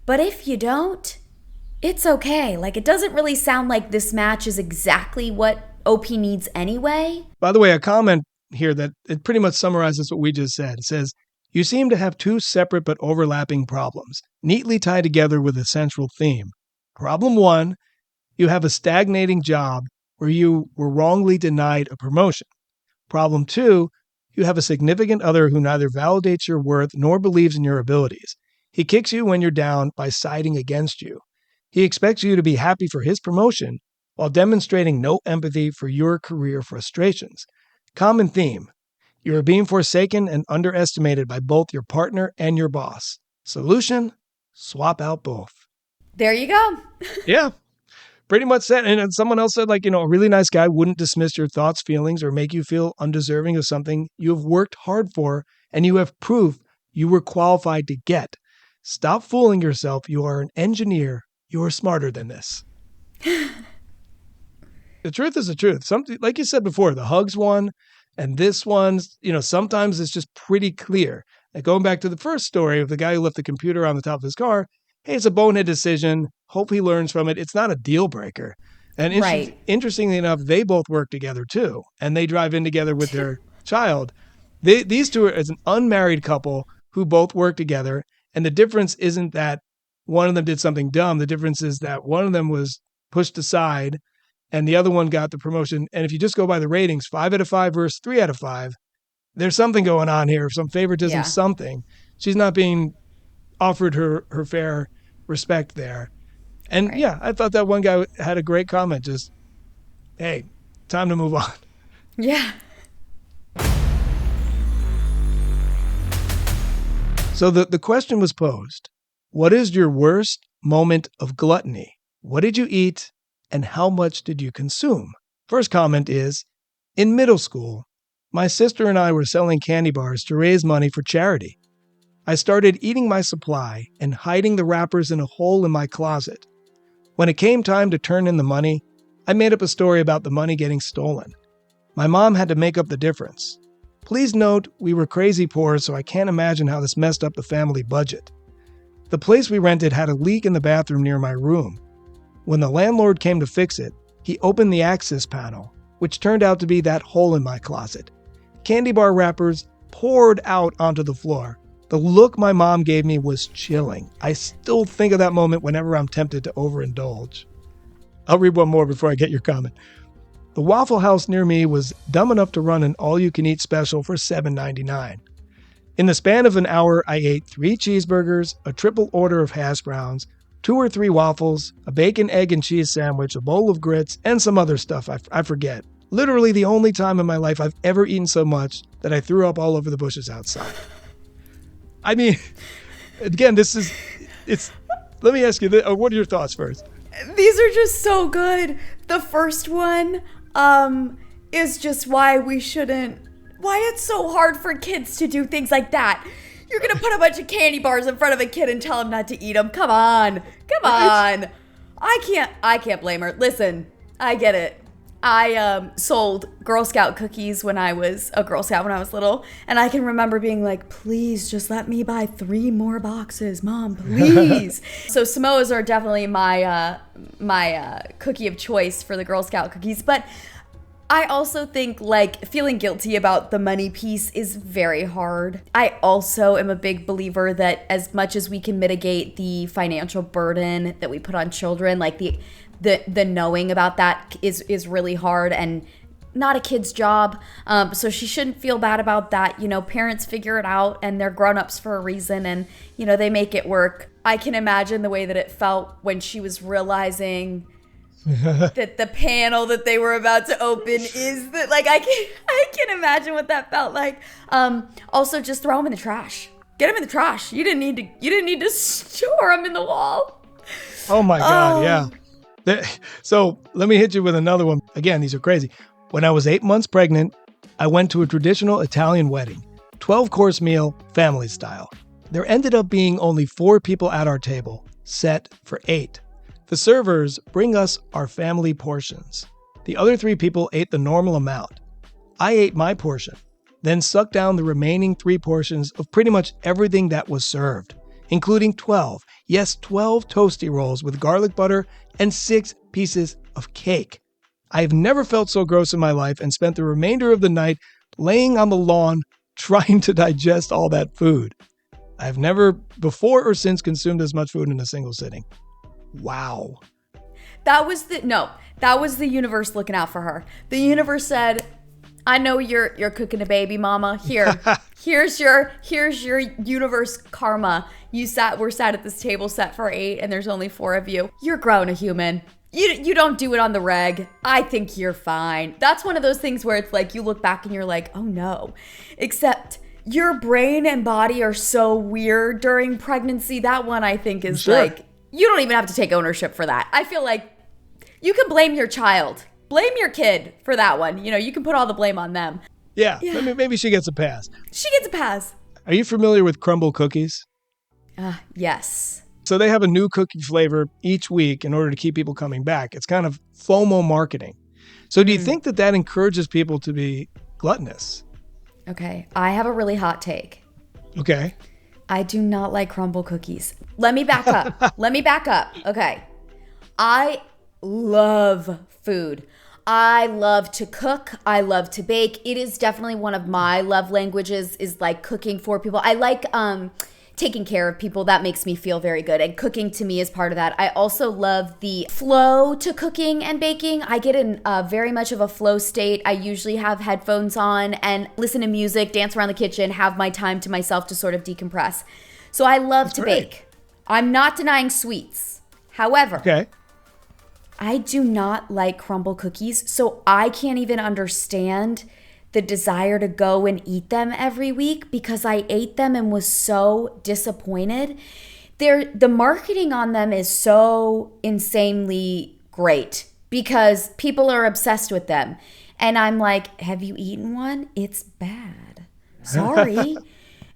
But if you don't, it's okay. Like, it doesn't really sound like this match is exactly what OP needs anyway. By the way, a comment here that it pretty much summarizes what we just said. It says, you seem to have two separate but overlapping problems, neatly tied together with a central theme. Problem one, you have a stagnating job where you were wrongly denied a promotion. Problem two, you have a significant other who neither validates your worth nor believes in your abilities. He kicks you when you're down by siding against you. He expects you to be happy for his promotion while demonstrating no empathy for your career frustrations. Common theme. You are being forsaken and underestimated by both your partner and your boss. Solution? Swap out both. There you go. Yeah, pretty much said. And someone else said, like, a really nice guy wouldn't dismiss your thoughts, feelings, or make you feel undeserving of something you have worked hard for and you have proof you were qualified to get. Stop fooling yourself. You are an engineer. You are smarter than this. The truth is the truth. Something, like you said before, the hugs one and this one's, sometimes it's just pretty clear. Like going back to the first story of the guy who left the computer on the top of his car, hey, it's a bonehead decision. Hope he learns from it. It's not a deal breaker. And interestingly enough, they both work together too. And they drive in together with their child. These two are as an unmarried couple who both work together. And the difference isn't that one of them did something dumb. The difference is that one of them was pushed aside and the other one got the promotion. And if you just go by the ratings, 5 out of 5 versus 3 out of 5, there's something going on here, some favoritism, something. She's not being offered her fair respect there. And I thought that one guy had a great comment. Just, hey, time to move on. Yeah. So the question was posed. What is your worst moment of gluttony? What did you eat and how much did you consume? First comment is, in middle school, my sister and I were selling candy bars to raise money for charity. I started eating my supply and hiding the wrappers in a hole in my closet. When it came time to turn in the money, I made up a story about the money getting stolen. My mom had to make up the difference. Please note, we were crazy poor, so I can't imagine how this messed up the family budget. The place we rented had a leak in the bathroom near my room. When the landlord came to fix it, he opened the access panel, which turned out to be that hole in my closet. Candy bar wrappers poured out onto the floor. The look my mom gave me was chilling. I still think of that moment whenever I'm tempted to overindulge. I'll read one more before I get your comment. The Waffle House near me was dumb enough to run an all-you-can-eat special for $7.99. In the span of an hour, I ate 3 cheeseburgers, a triple order of hash browns, 2 or 3 waffles, a bacon, egg, and cheese sandwich, a bowl of grits, and some other stuff I forget. Literally the only time in my life I've ever eaten so much that I threw up all over the bushes outside. I mean, again, let me ask you, what are your thoughts first? These are just so good. The first one is just why it's so hard for kids to do things like that. You're going to put a bunch of candy bars in front of a kid and tell him not to eat them. Come on. I can't blame her. Listen, I get it. I sold Girl Scout cookies when I was a Girl Scout when I was little, and I can remember being like, please just let me buy 3 more boxes, Mom, please. So Samoas are definitely my cookie of choice for the Girl Scout cookies, but I also think like feeling guilty about the money piece is very hard. I also am a big believer that as much as we can mitigate the financial burden that we put on children, like the knowing about that is really hard and not a kid's job. So she shouldn't feel bad about that. You know, parents figure it out and they're grown-ups for a reason and, you know, they make it work. I can imagine the way that it felt when she was realizing that the panel that they were about to open is that, like, I can imagine what that felt like. Also, just throw them in the trash. Get them in the trash. You didn't need to store them in the wall. Oh my God, yeah. So let me hit you with another one. Again, these are crazy. When I was 8 months pregnant, I went to a traditional Italian wedding, 12-course meal, family style. There ended up being only 4 people at our table, set for 8. The servers bring us our family portions. The other 3 people ate the normal amount. I ate my portion, then sucked down the remaining 3 portions of pretty much everything that was served, including 12 toasty rolls with garlic butter and 6 pieces of cake. I have never felt so gross in my life and spent the remainder of the night laying on the lawn trying to digest all that food. I have never before or since consumed as much food in a single sitting. Wow. That was the universe looking out for her. The universe said, I know you're cooking a baby, Mama. Here's your universe karma. We're sat at this table set for 8 and there's only 4 of you. You're grown a human. You don't do it on the reg. I think you're fine. That's one of those things where it's like you look back and you're like, oh no. Except your brain and body are so weird during pregnancy. That one I think is like, you don't even have to take ownership for that. I feel like you can blame your child. Blame your kid for that one. You know, you can put all the blame on them. Yeah. Maybe she gets a pass. She gets a pass. Are you familiar with crumble cookies? Yes. So they have a new cookie flavor each week in order to keep people coming back. It's kind of FOMO marketing. So do you think that encourages people to be gluttonous? Okay. I have a really hot take. Okay. I do not like crumble cookies. Let me back up. Okay. I love food. I love to cook. I love to bake. It is definitely one of my love languages is like cooking for people. I like taking care of people. That makes me feel very good. And cooking to me is part of that. I also love the flow to cooking and baking. I get in very much of a flow state. I usually have headphones on and listen to music, dance around the kitchen, have my time to myself to sort of decompress. So I love to bake. I'm not denying sweets. However, I do not like crumble cookies, so I can't even understand the desire to go and eat them every week because I ate them and was so disappointed. the marketing on them is so insanely great because people are obsessed with them. And I'm like, have you eaten one? It's bad. Sorry.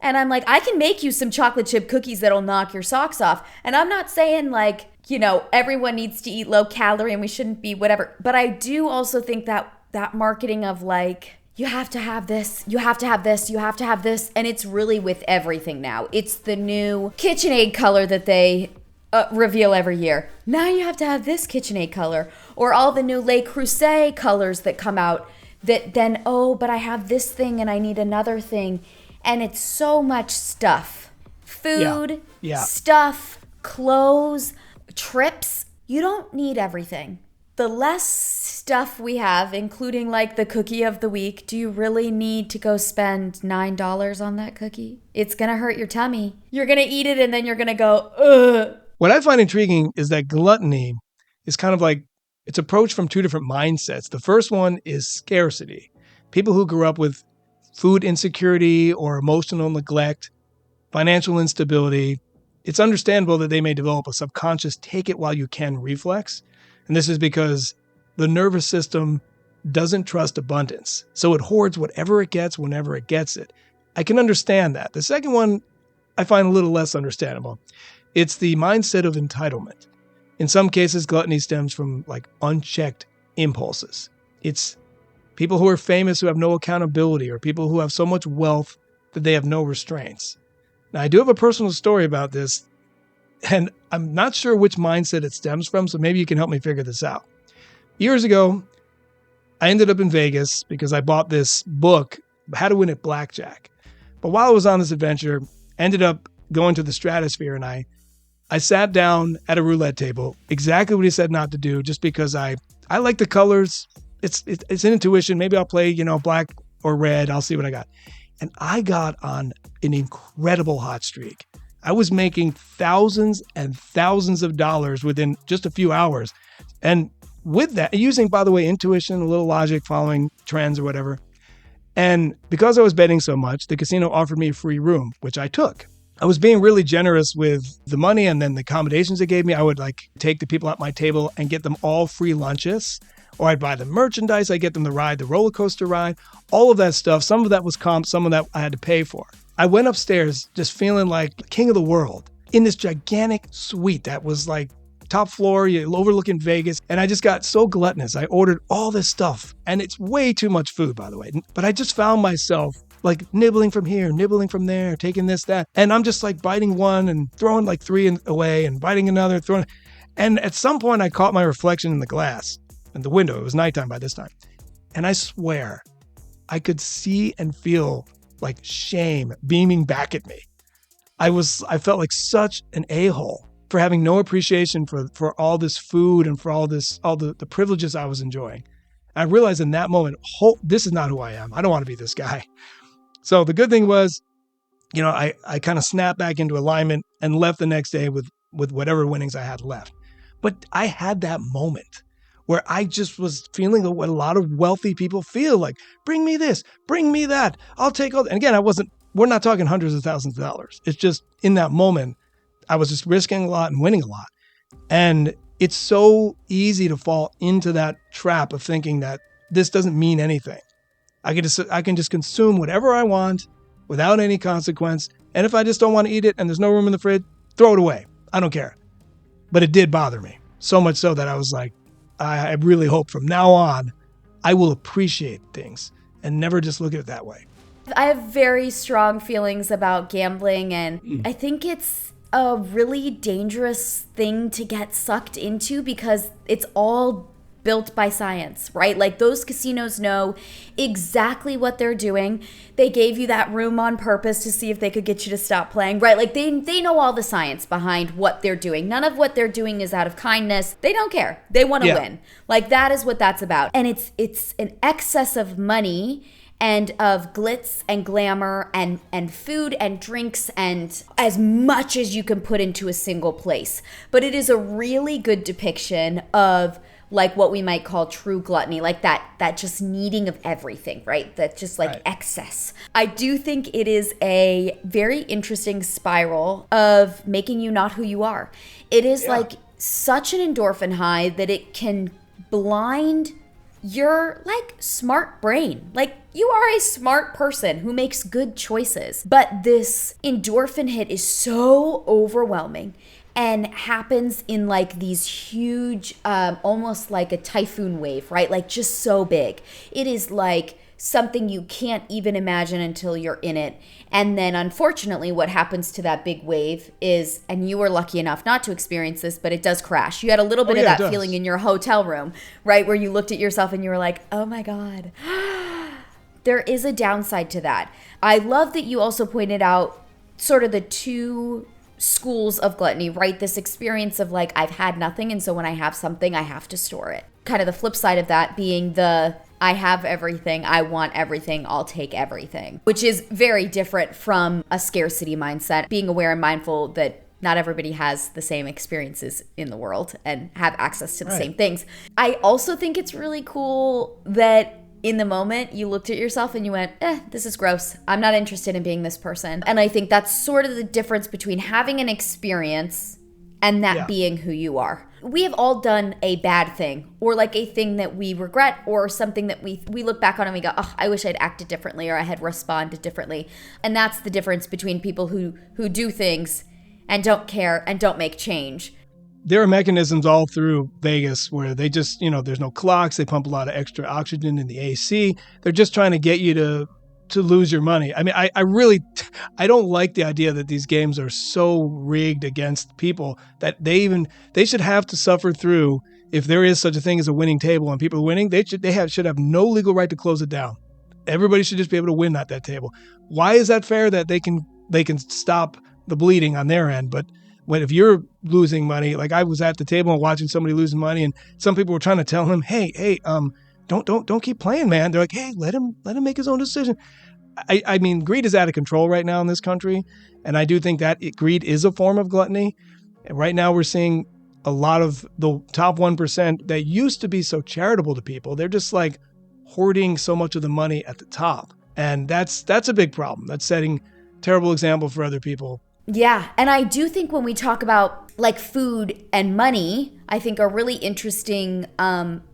And I'm like, I can make you some chocolate chip cookies that'll knock your socks off. And I'm not saying like, you know, everyone needs to eat low calorie and we shouldn't be whatever. But I do also think that marketing of like, you have to have this, you have to have this, you have to have this. And it's really with everything now. It's the new KitchenAid color that they reveal every year. Now you have to have this KitchenAid color. Or all the new Le Creuset colors that come out that then, oh, but I have this thing and I need another thing. And it's so much stuff. Food, stuff, clothes, trips. You don't need everything. The less stuff we have, including like the cookie of the week, do you really need to go spend $9 on that cookie? It's going to hurt your tummy. You're going to eat it and then you're going to go, ugh. What I find intriguing is that gluttony is kind of like, it's approached from two different mindsets. The first one is scarcity. People who grew up with food insecurity or emotional neglect, financial instability, it's understandable that they may develop a subconscious take it while you can reflex. And this is because the nervous system doesn't trust abundance. So it hoards whatever it gets whenever it gets it. I can understand that. The second one I find a little less understandable. It's the mindset of entitlement. In some cases, gluttony stems from like unchecked impulses. It's people who are famous who have no accountability, or people who have so much wealth that they have no restraints. Now, I do have a personal story about this, and I'm not sure which mindset it stems from, so maybe you can help me figure this out. Years ago, I ended up in Vegas because I bought this book, How to Win at Blackjack. But while I was on this adventure, I ended up going to the stratosphere, and I sat down at a roulette table, exactly what he said not to do, just because I like the colors. It's an intuition. Maybe I'll play, black or red. I'll see what I got. And I got on an incredible hot streak. I was making thousands and thousands of dollars within just a few hours. And with that, using, by the way, intuition, a little logic, following trends or whatever. And because I was betting so much, the casino offered me a free room, which I took. I was being really generous with the money and then the accommodations they gave me. I would take the people at my table and get them all free lunches. Or I'd buy them merchandise. I'd get them to ride the roller coaster ride, all of that stuff. Some of that was comp, some of that I had to pay for. I went upstairs just feeling like king of the world in this gigantic suite that was like top floor, overlooking Vegas. And I just got so gluttonous. I ordered all this stuff, and it's way too much food, by the way. But I just found myself like nibbling from here, nibbling from there, taking this, that. And I'm just like biting one and throwing like three away and biting another, throwing. And at some point I caught my reflection in the glass. In the window. It was nighttime by this time. And I swear, I could see and feel like shame beaming back at me. I felt like such an a-hole for having no appreciation for all this food and for all the privileges I was enjoying. I realized in that moment, this is not who I am. I don't want to be this guy. So the good thing was, I kind of snapped back into alignment and left the next day with whatever winnings I had left. But I had that moment where I just was feeling what a lot of wealthy people feel like, bring me this, bring me that, I'll take all. And again, we're not talking hundreds of thousands of dollars. It's just in that moment, I was just risking a lot and winning a lot. And it's so easy to fall into that trap of thinking that this doesn't mean anything. I can just consume whatever I want without any consequence. And if I just don't want to eat it and there's no room in the fridge, throw it away. I don't care. But it did bother me so much so that I was like, I really hope from now on, I will appreciate things and never just look at it that way. I have very strong feelings about gambling, and I think it's a really dangerous thing to get sucked into because it's all built by science, right? Like those casinos know exactly what they're doing. They gave you that room on purpose to see if they could get you to stop playing, right? Like they know all the science behind what they're doing. None of what they're doing is out of kindness. They don't care. They want to win. Like that is what that's about. And it's an excess of money and of glitz and glamour and food and drinks and as much as you can put into a single place. But it is a really good depiction of like what we might call true gluttony, like that just needing of everything, right? That just like excess. I do think it is a very interesting spiral of making you not who you are. It is like such an endorphin high that it can blind your like smart brain. Like you are a smart person who makes good choices, but this endorphin hit is so overwhelming and happens in like these huge, almost like a typhoon wave, right? Like just so big. It is like something you can't even imagine until you're in it. And then unfortunately what happens to that big wave is, and you were lucky enough not to experience this, but it does crash. You had a little bit of that feeling in your hotel room, right? Where you looked at yourself and you were like, oh my God. There is a downside to that. I love that you also pointed out sort of the two schools of gluttony, right? This experience of like, I've had nothing, and so when I have something, I have to store it. Kind of the flip side of that being the, I have everything, I want everything, I'll take everything, which is very different from a scarcity mindset, being aware and mindful that not everybody has the same experiences in the world and have access to the same things. I also think it's really cool that in the moment you looked at yourself and you went, this is gross. I'm not interested in being this person. And I think that's sort of the difference between having an experience and that being who you are. We have all done a bad thing, or like a thing that we regret, or something that we look back on and we go, oh, I wish I'd acted differently, or I had responded differently. And that's the difference between people who do things and don't care and don't make change. There are mechanisms all through Vegas where they just, there's no clocks. They pump a lot of extra oxygen in the AC. They're just trying to get you to lose your money. I mean, I don't like the idea that these games are so rigged against people that they should have to suffer through. If there is such a thing as a winning table and people are winning, they should have no legal right to close it down. Everybody should just be able to win at that table. Why is that fair that they can stop the bleeding on their end? But if you're losing money, like I was at the table and watching somebody losing money, and some people were trying to tell him, hey, don't keep playing, man. They're like, hey, let him make his own decision. I mean, greed is out of control right now in this country, and I do think that greed is a form of gluttony. And right now we're seeing a lot of the top 1% that used to be so charitable to people. They're just like hoarding so much of the money at the top, and that's a big problem. That's setting terrible example for other people. Yeah, and I do think when we talk about like food and money, I think are really interesting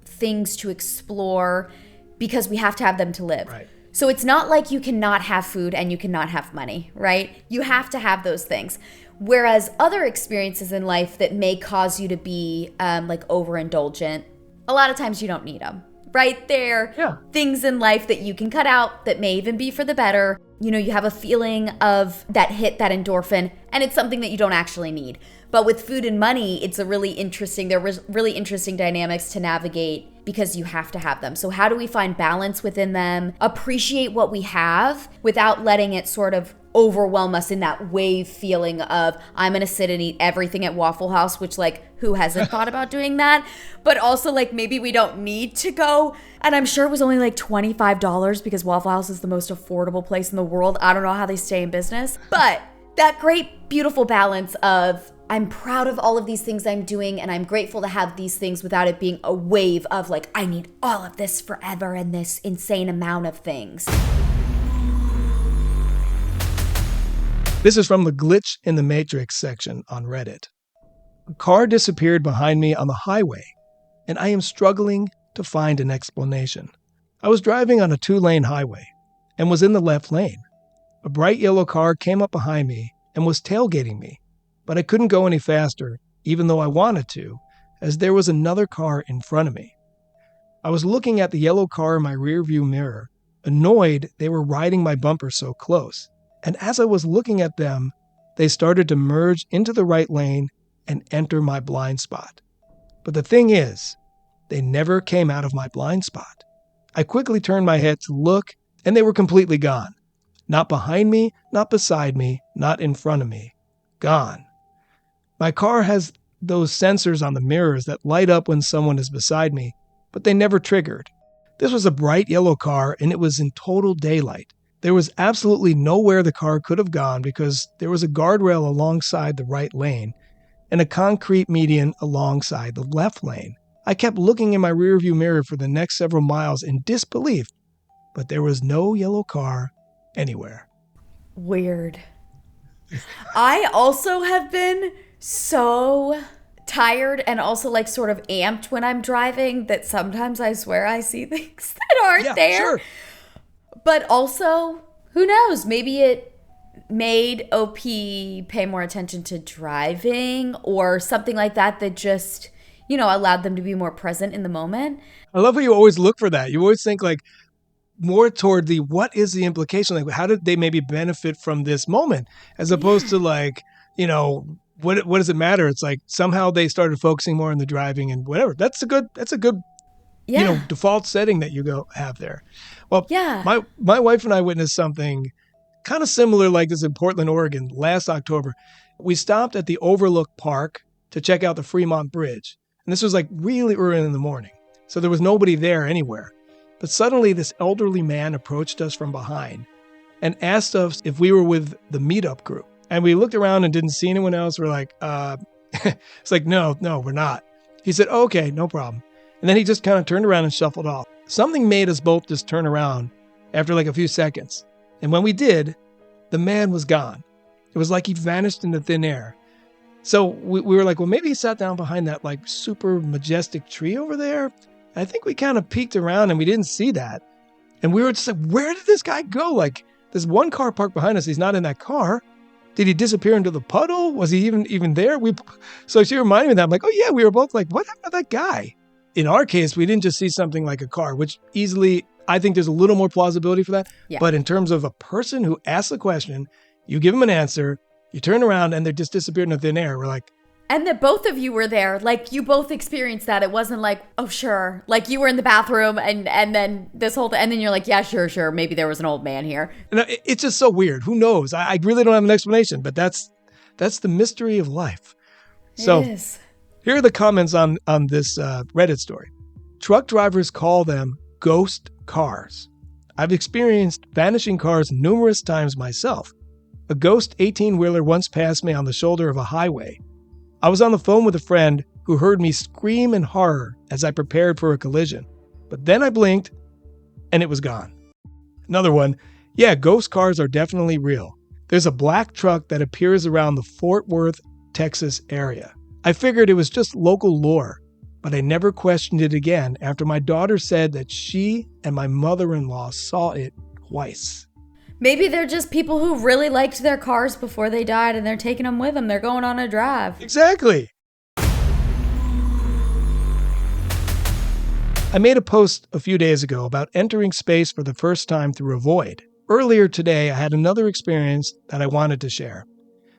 things to explore because we have to have them to live. Right. So it's not like you cannot have food and you cannot have money, right? You have to have those things. Whereas other experiences in life that may cause you to be like overindulgent, a lot of times you don't need them. Right there, things in life that you can cut out that may even be for the better. You have a feeling of that hit, that endorphin, and it's something that you don't actually need. But with food and money, it's there are really interesting dynamics to navigate because you have to have them. So how do we find balance within them, appreciate what we have without letting it sort of overwhelm us in that wave feeling of, I'm going to sit and eat everything at Waffle House, which like, who hasn't thought about doing that? But also like, maybe we don't need to go. And I'm sure it was only like $25 because Waffle House is the most affordable place in the world. I don't know how they stay in business, but that great, beautiful balance of, I'm proud of all of these things I'm doing, and I'm grateful to have these things without it being a wave of like, I need all of this forever and this insane amount of things. This is from the Glitch in the Matrix section on Reddit. A car disappeared behind me on the highway, and I am struggling to find an explanation. I was driving on a 2-lane highway and was in the left lane. A bright yellow car came up behind me and was tailgating me, but I couldn't go any faster, even though I wanted to, as there was another car in front of me. I was looking at the yellow car in my rearview mirror, annoyed they were riding my bumper so close. And as I was looking at them, they started to merge into the right lane and enter my blind spot. But the thing is, they never came out of my blind spot. I quickly turned my head to look, and they were completely gone. Not behind me, not beside me, not in front of me. Gone. My car has those sensors on the mirrors that light up when someone is beside me, but they never triggered. This was a bright yellow car, and it was in total daylight. There was absolutely nowhere the car could have gone because there was a guardrail alongside the right lane and a concrete median alongside the left lane. I kept looking in my rearview mirror for the next several miles in disbelief, but there was no yellow car anywhere. Weird. I also have been so tired and also like sort of amped when I'm driving that sometimes I swear I see things that aren't there. Sure. But also, who knows? Maybe it made OP pay more attention to driving or something like that that just, allowed them to be more present in the moment. I love how you always look for that. You always think like more toward the what is the implication? Like how did they maybe benefit from this moment as opposed to like, what does it matter? It's like somehow they started focusing more on the driving and whatever. That's a good default setting that you have there. Well, my wife and I witnessed something kind of similar like this in Portland, Oregon last October. We stopped at the Overlook Park to check out the Fremont Bridge. And this was like really early in the morning. So there was nobody there anywhere. But suddenly this elderly man approached us from behind and asked us if we were with the meetup group. And we looked around and didn't see anyone else. We're like, it's like, no, we're not. He said, oh, okay, no problem. And then he just kind of turned around and shuffled off. Something made us both just turn around after like a few seconds. And when we did, the man was gone. It was like he vanished into thin air. So we were like, well, maybe he sat down behind that like super majestic tree over there. I think we kind of peeked around and we didn't see that. And we were just like, where did this guy go? Like there's one car parked behind us. He's not in that car. Did he disappear into the puddle? Was he even there? So she reminded me of that. I'm like, oh yeah, we were both like, what happened to that guy? In our case, we didn't just see something like a car, which easily, I think there's a little more plausibility for that. Yeah. But in terms of a person who asks a question, you give them an answer, you turn around and they just disappeared into thin air. We're like, and that both of you were there. Like you both experienced that. It wasn't like, oh, sure. Like you were in the bathroom and then this whole thing. And then you're like, yeah, sure. Maybe there was an old man here. And it's just so weird. Who knows? I really don't have an explanation, but that's the mystery of life. So it is. Here are the comments on this Reddit story. Truck drivers call them ghost cars. I've experienced vanishing cars numerous times myself. A ghost 18-wheeler once passed me on the shoulder of a highway. I was on the phone with a friend who heard me scream in horror as I prepared for a collision. But then I blinked, and it was gone. Another one. Yeah, ghost cars are definitely real. There's a black truck that appears around the Fort Worth, Texas area. I figured it was just local lore, but I never questioned it again after my daughter said that she and my mother-in-law saw it twice. Maybe they're just people who really liked their cars before they died and they're taking them with them. They're going on a drive. Exactly. I made a post a few days ago about entering space for the first time through a void. Earlier today, I had another experience that I wanted to share.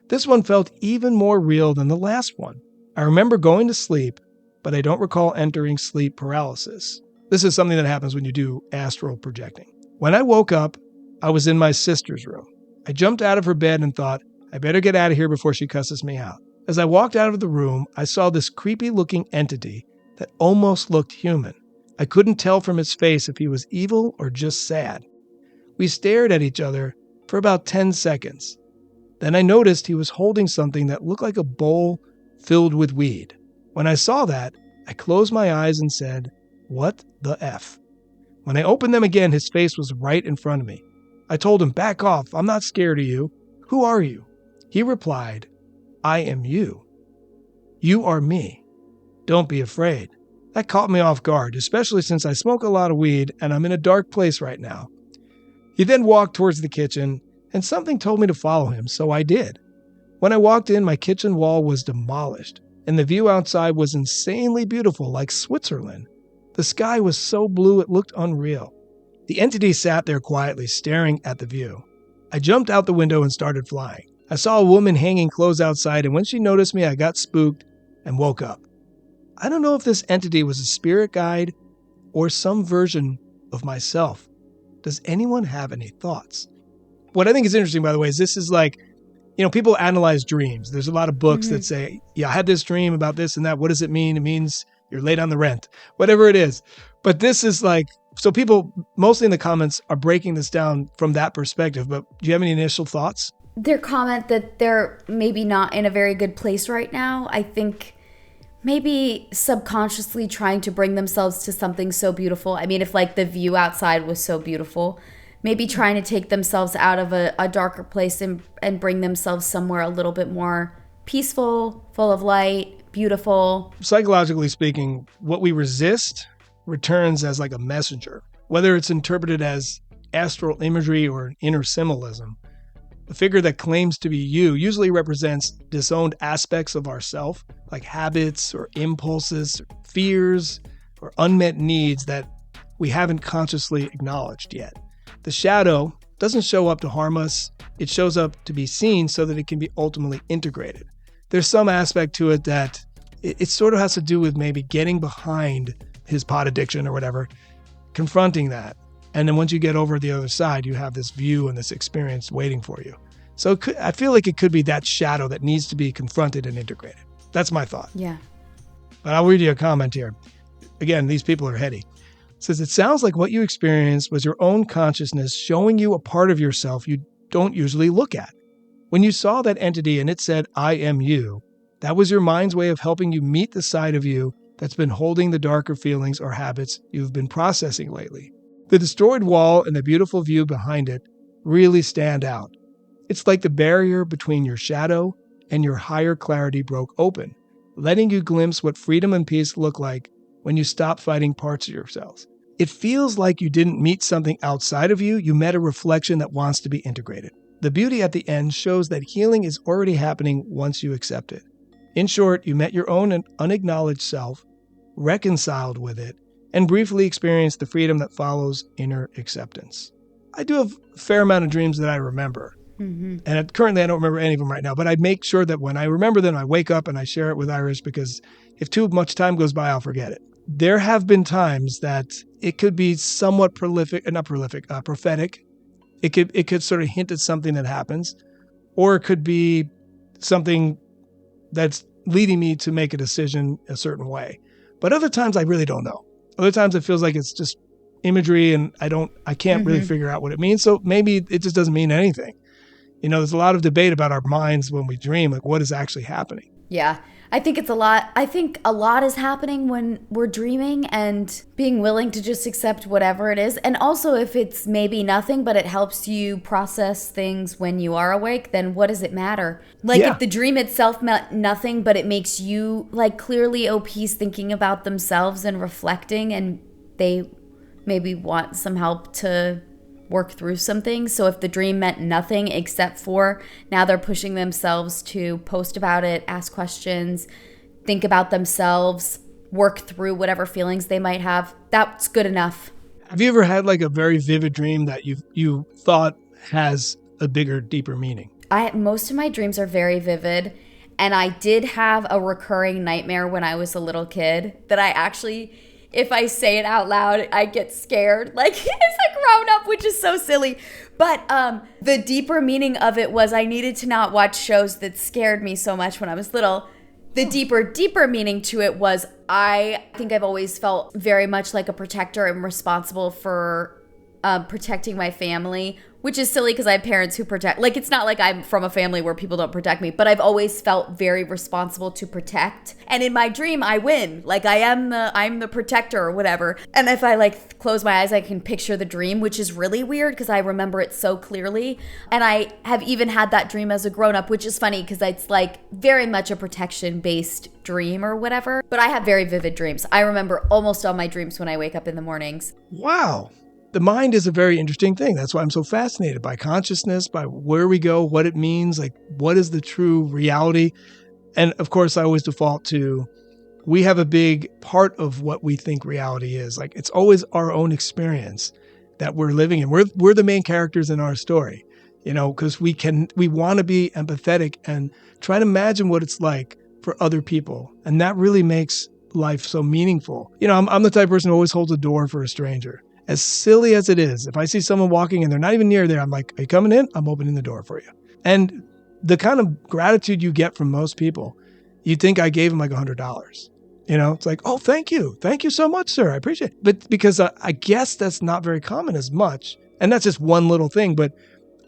This one felt even more real than the last one. I remember going to sleep, but I don't recall entering sleep paralysis. This is something that happens when you do astral projecting. When I woke up, I was in my sister's room. I jumped out of her bed and thought, I better get out of here before she cusses me out. As I walked out of the room, I saw this creepy-looking entity that almost looked human. I couldn't tell from his face if he was evil or just sad. We stared at each other for about 10 seconds. Then I noticed he was holding something that looked like a bowl filled with weed. When I saw that, I closed my eyes and said, "What the F?" When I opened them again, his face was right in front of me. I told him, "Back off, I'm not scared of you. Who are you?" He replied, "I am you. You are me. Don't be afraid." That caught me off guard, especially since I smoke a lot of weed and I'm in a dark place right now. He then walked towards the kitchen, and something told me to follow him, so I did. When I walked in, my kitchen wall was demolished, and the view outside was insanely beautiful, like Switzerland. The sky was so blue it looked unreal. The entity sat there quietly, staring at the view. I jumped out the window and started flying. I saw a woman hanging clothes outside, and when she noticed me, I got spooked and woke up. I don't know if this entity was a spirit guide or some version of myself. Does anyone have any thoughts? What I think is interesting, by the way, is this is like, people analyze dreams. There's a lot of books that say, I had this dream about this and that. What does it mean? It means you're late on the rent, whatever it is. But this is like, so people mostly in the comments are breaking this down from that perspective. But do you have any initial thoughts? Their comment that they're maybe not in a very good place right now, I think maybe subconsciously trying to bring themselves to something so beautiful. I mean, if like the view outside was so beautiful, maybe trying to take themselves out of a darker place and bring themselves somewhere a little bit more peaceful, full of light, beautiful. Psychologically speaking, what we resist returns as like a messenger, whether it's interpreted as astral imagery or inner symbolism. The figure that claims to be you usually represents disowned aspects of ourself, like habits or impulses, or fears, or unmet needs that we haven't consciously acknowledged yet. The shadow doesn't show up to harm us. It shows up to be seen so that it can be ultimately integrated. There's some aspect to it that it sort of has to do with maybe getting behind his pot addiction or whatever, confronting that. And then once you get over the other side, you have this view and this experience waiting for you. So I feel like it could be that shadow that needs to be confronted and integrated. That's my thought. Yeah. But I'll read you a comment here. Again, these people are heady. It says, it sounds like what you experienced was your own consciousness showing you a part of yourself you don't usually look at. When you saw that entity and it said, I am you, that was your mind's way of helping you meet the side of you that's been holding the darker feelings or habits you've been processing lately. The destroyed wall and the beautiful view behind it really stand out. It's like the barrier between your shadow and your higher clarity broke open, letting you glimpse what freedom and peace look like when you stop fighting parts of yourselves. It feels like you didn't meet something outside of you, you met a reflection that wants to be integrated. The beauty at the end shows that healing is already happening once you accept it. In short, you met your own and unacknowledged self, reconciled with it, and briefly experienced the freedom that follows inner acceptance. I do have a fair amount of dreams that I remember. Mm-hmm. And currently I don't remember any of them right now, but I make sure that when I remember them, I wake up and I share it with Iris, because if too much time goes by, I'll forget it. There have been times that it could be somewhat prophetic. It could sort of hint at something that happens, or it could be something that's leading me to make a decision a certain way. But other times I really don't know. Other times it feels like it's just imagery and I can't really figure out what it means. So maybe it just doesn't mean anything. You know, there's a lot of debate about our minds when we dream, like what is actually happening. Yeah. I think it's a lot. I think a lot is happening when we're dreaming, and being willing to just accept whatever it is. And also, if it's maybe nothing, but it helps you process things when you are awake, then what does it matter? Like if the dream itself meant nothing, but it makes you like clearly OPs thinking about themselves and reflecting, and they maybe want some help to work through some things. So if the dream meant nothing except for now they're pushing themselves to post about it, ask questions, think about themselves, work through whatever feelings they might have, that's good enough. Have you ever had like a very vivid dream that you thought has a bigger, deeper meaning? Most of my dreams are very vivid, and I did have a recurring nightmare when I was a little kid that I actually, if I say it out loud, I get scared, like as a grown up, which is so silly. But the deeper meaning of it was I needed to not watch shows that scared me so much when I was little. The deeper meaning to it was I think I've always felt very much like a protector and responsible for protecting my family, which is silly because I have parents who protect. Like, it's not like I'm from a family where people don't protect me, but I've always felt very responsible to protect. And in my dream, I win. Like, I'm the protector or whatever. And if I like close my eyes, I can picture the dream, which is really weird because I remember it so clearly. And I have even had that dream as a grown-up, which is funny because it's like very much a protection-based dream or whatever. But I have very vivid dreams. I remember almost all my dreams when I wake up in the mornings. Wow. The mind is a very interesting thing. That's why I'm so fascinated by consciousness, by where we go, what it means, like what is the true reality. And of course, I always default to, we have a big part of what we think reality is. Like it's always our own experience that we're living in. We're the main characters in our story, you know, because we want to be empathetic and try to imagine what it's like for other people. And that really makes life so meaningful. You know, I'm the type of person who always holds a door for a stranger. As silly as it is, if I see someone walking and they're not even near there, I'm like, are you coming in? I'm opening the door for you. And the kind of gratitude you get from most people, you'd think I gave them like $100. You know, it's like, oh, thank you. Thank you so much, sir. I appreciate it. But because I guess that's not very common as much. And that's just one little thing, but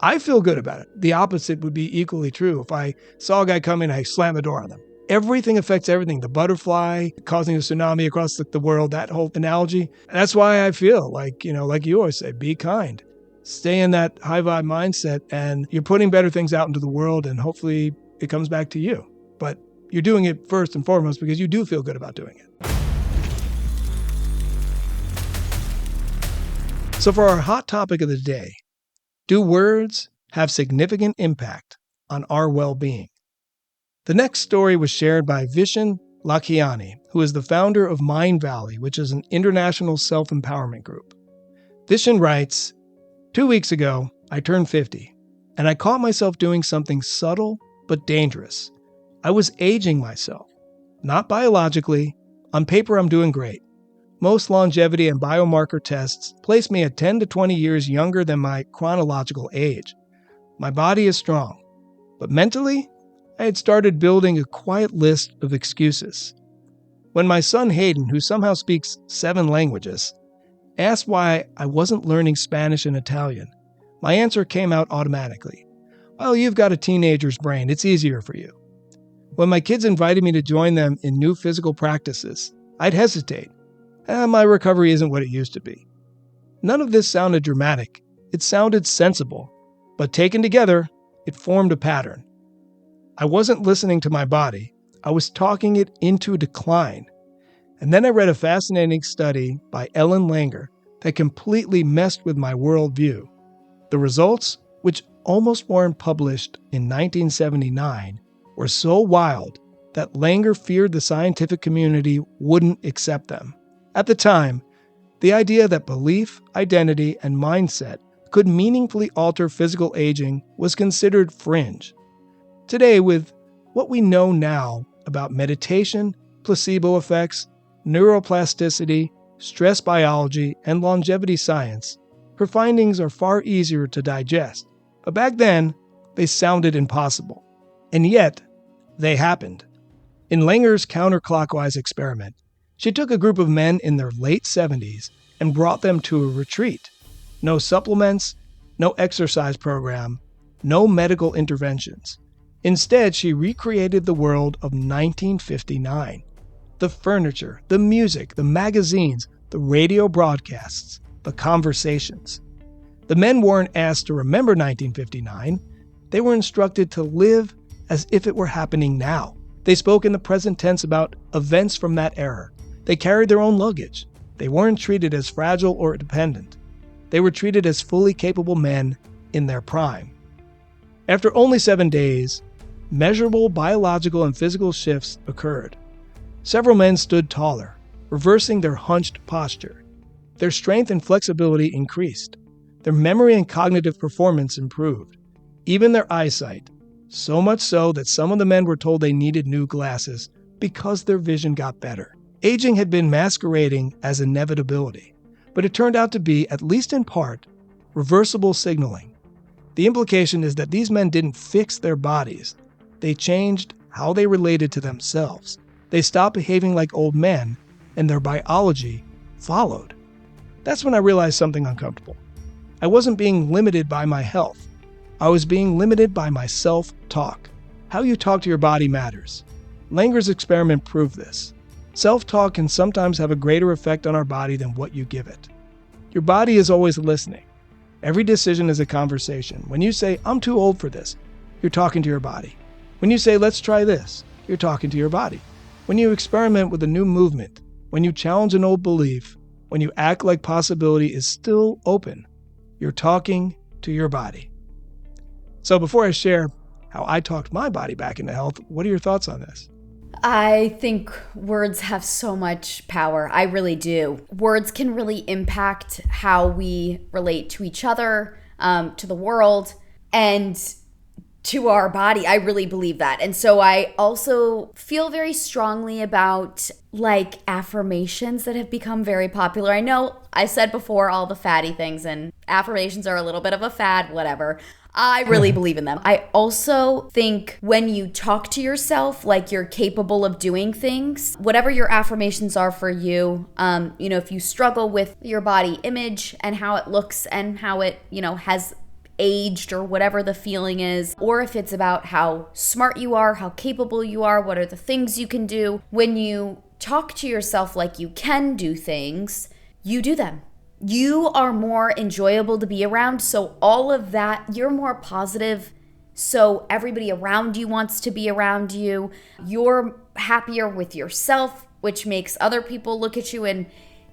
I feel good about it. The opposite would be equally true. If I saw a guy coming, I slam the door on them. Everything affects everything. The butterfly causing a tsunami across the world, that whole analogy. That's why I feel like, like you always say, be kind. Stay in that high vibe mindset, and you're putting better things out into the world, and hopefully it comes back to you. But you're doing it first and foremost because you do feel good about doing it. So for our hot topic of the day, do words have significant impact on our well-being? The next story was shared by Vishen Lakhiani, who is the founder of Mindvalley, which is an international self-empowerment group. Vishen writes, 2 weeks ago, I turned 50, and I caught myself doing something subtle but dangerous. I was aging myself. Not biologically. On paper, I'm doing great. Most longevity and biomarker tests place me at 10 to 20 years younger than my chronological age. My body is strong, but mentally, I had started building a quiet list of excuses. When my son Hayden, who somehow speaks 7 languages, asked why I wasn't learning Spanish and Italian, my answer came out automatically. Well, you've got a teenager's brain. It's easier for you. When my kids invited me to join them in new physical practices, I'd hesitate. My recovery isn't what it used to be. None of this sounded dramatic. It sounded sensible. But taken together, it formed a pattern. I wasn't listening to my body. I was talking it into decline. And then I read a fascinating study by Ellen Langer that completely messed with my worldview. The results, which almost weren't published in 1979, were so wild that Langer feared the scientific community wouldn't accept them. At the time, the idea that belief, identity, and mindset could meaningfully alter physical aging was considered fringe. Today, with what we know now about meditation, placebo effects, neuroplasticity, stress biology, and longevity science, her findings are far easier to digest. But back then, they sounded impossible. And yet, they happened. In Langer's Counterclockwise experiment, she took a group of men in their late 70s and brought them to a retreat. No supplements, no exercise program, no medical interventions. Instead, she recreated the world of 1959. The furniture, the music, the magazines, the radio broadcasts, the conversations. The men weren't asked to remember 1959. They were instructed to live as if it were happening now. They spoke in the present tense about events from that era. They carried their own luggage. They weren't treated as fragile or dependent. They were treated as fully capable men in their prime. After only 7 days, measurable biological and physical shifts occurred. Several men stood taller, reversing their hunched posture. Their strength and flexibility increased. Their memory and cognitive performance improved. Even their eyesight, so much so that some of the men were told they needed new glasses because their vision got better. Aging had been masquerading as inevitability, but it turned out to be, at least in part, reversible signaling. The implication is that these men didn't fix their bodies. They changed how they related to themselves. They stopped behaving like old men, and their biology followed. That's when I realized something uncomfortable. I wasn't being limited by my health. I was being limited by my self-talk. How you talk to your body matters. Langer's experiment proved this. Self-talk can sometimes have a greater effect on our body than what you give it. Your body is always listening. Every decision is a conversation. When you say, I'm too old for this, you're talking to your body. When you say, let's try this, you're talking to your body. When you experiment with a new movement, when you challenge an old belief, when you act like possibility is still open, you're talking to your body. So before I share how I talked my body back into health, what are your thoughts on this? I think words have so much power. I really do. Words can really impact how we relate to each other, to the world, and to our body. I really believe that. And so I also feel very strongly about affirmations that have become very popular. I know I said before all the fatty things, and affirmations are a little bit of a fad, whatever. I really believe in them. I also think when you talk to yourself like you're capable of doing things, whatever your affirmations are for you, if you struggle with your body image and how it looks and how it, has aged or whatever the feeling is, or if it's about how smart you are, how capable you are, what are the things you can do. When you talk to yourself like you can do things, you do them. You are more enjoyable to be around. So all of that, you're more positive. So everybody around you wants to be around you. You're happier with yourself, which makes other people look at you and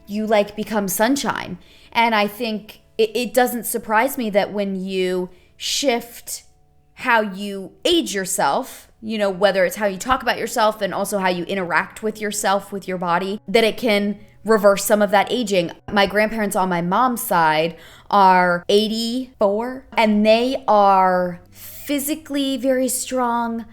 you like become sunshine. And I think it doesn't surprise me that when you shift how you age yourself, you know, whether it's how you talk about yourself and also how you interact with yourself, with your body, that it can reverse some of that aging. My grandparents on my mom's side are 84 and they are physically very strong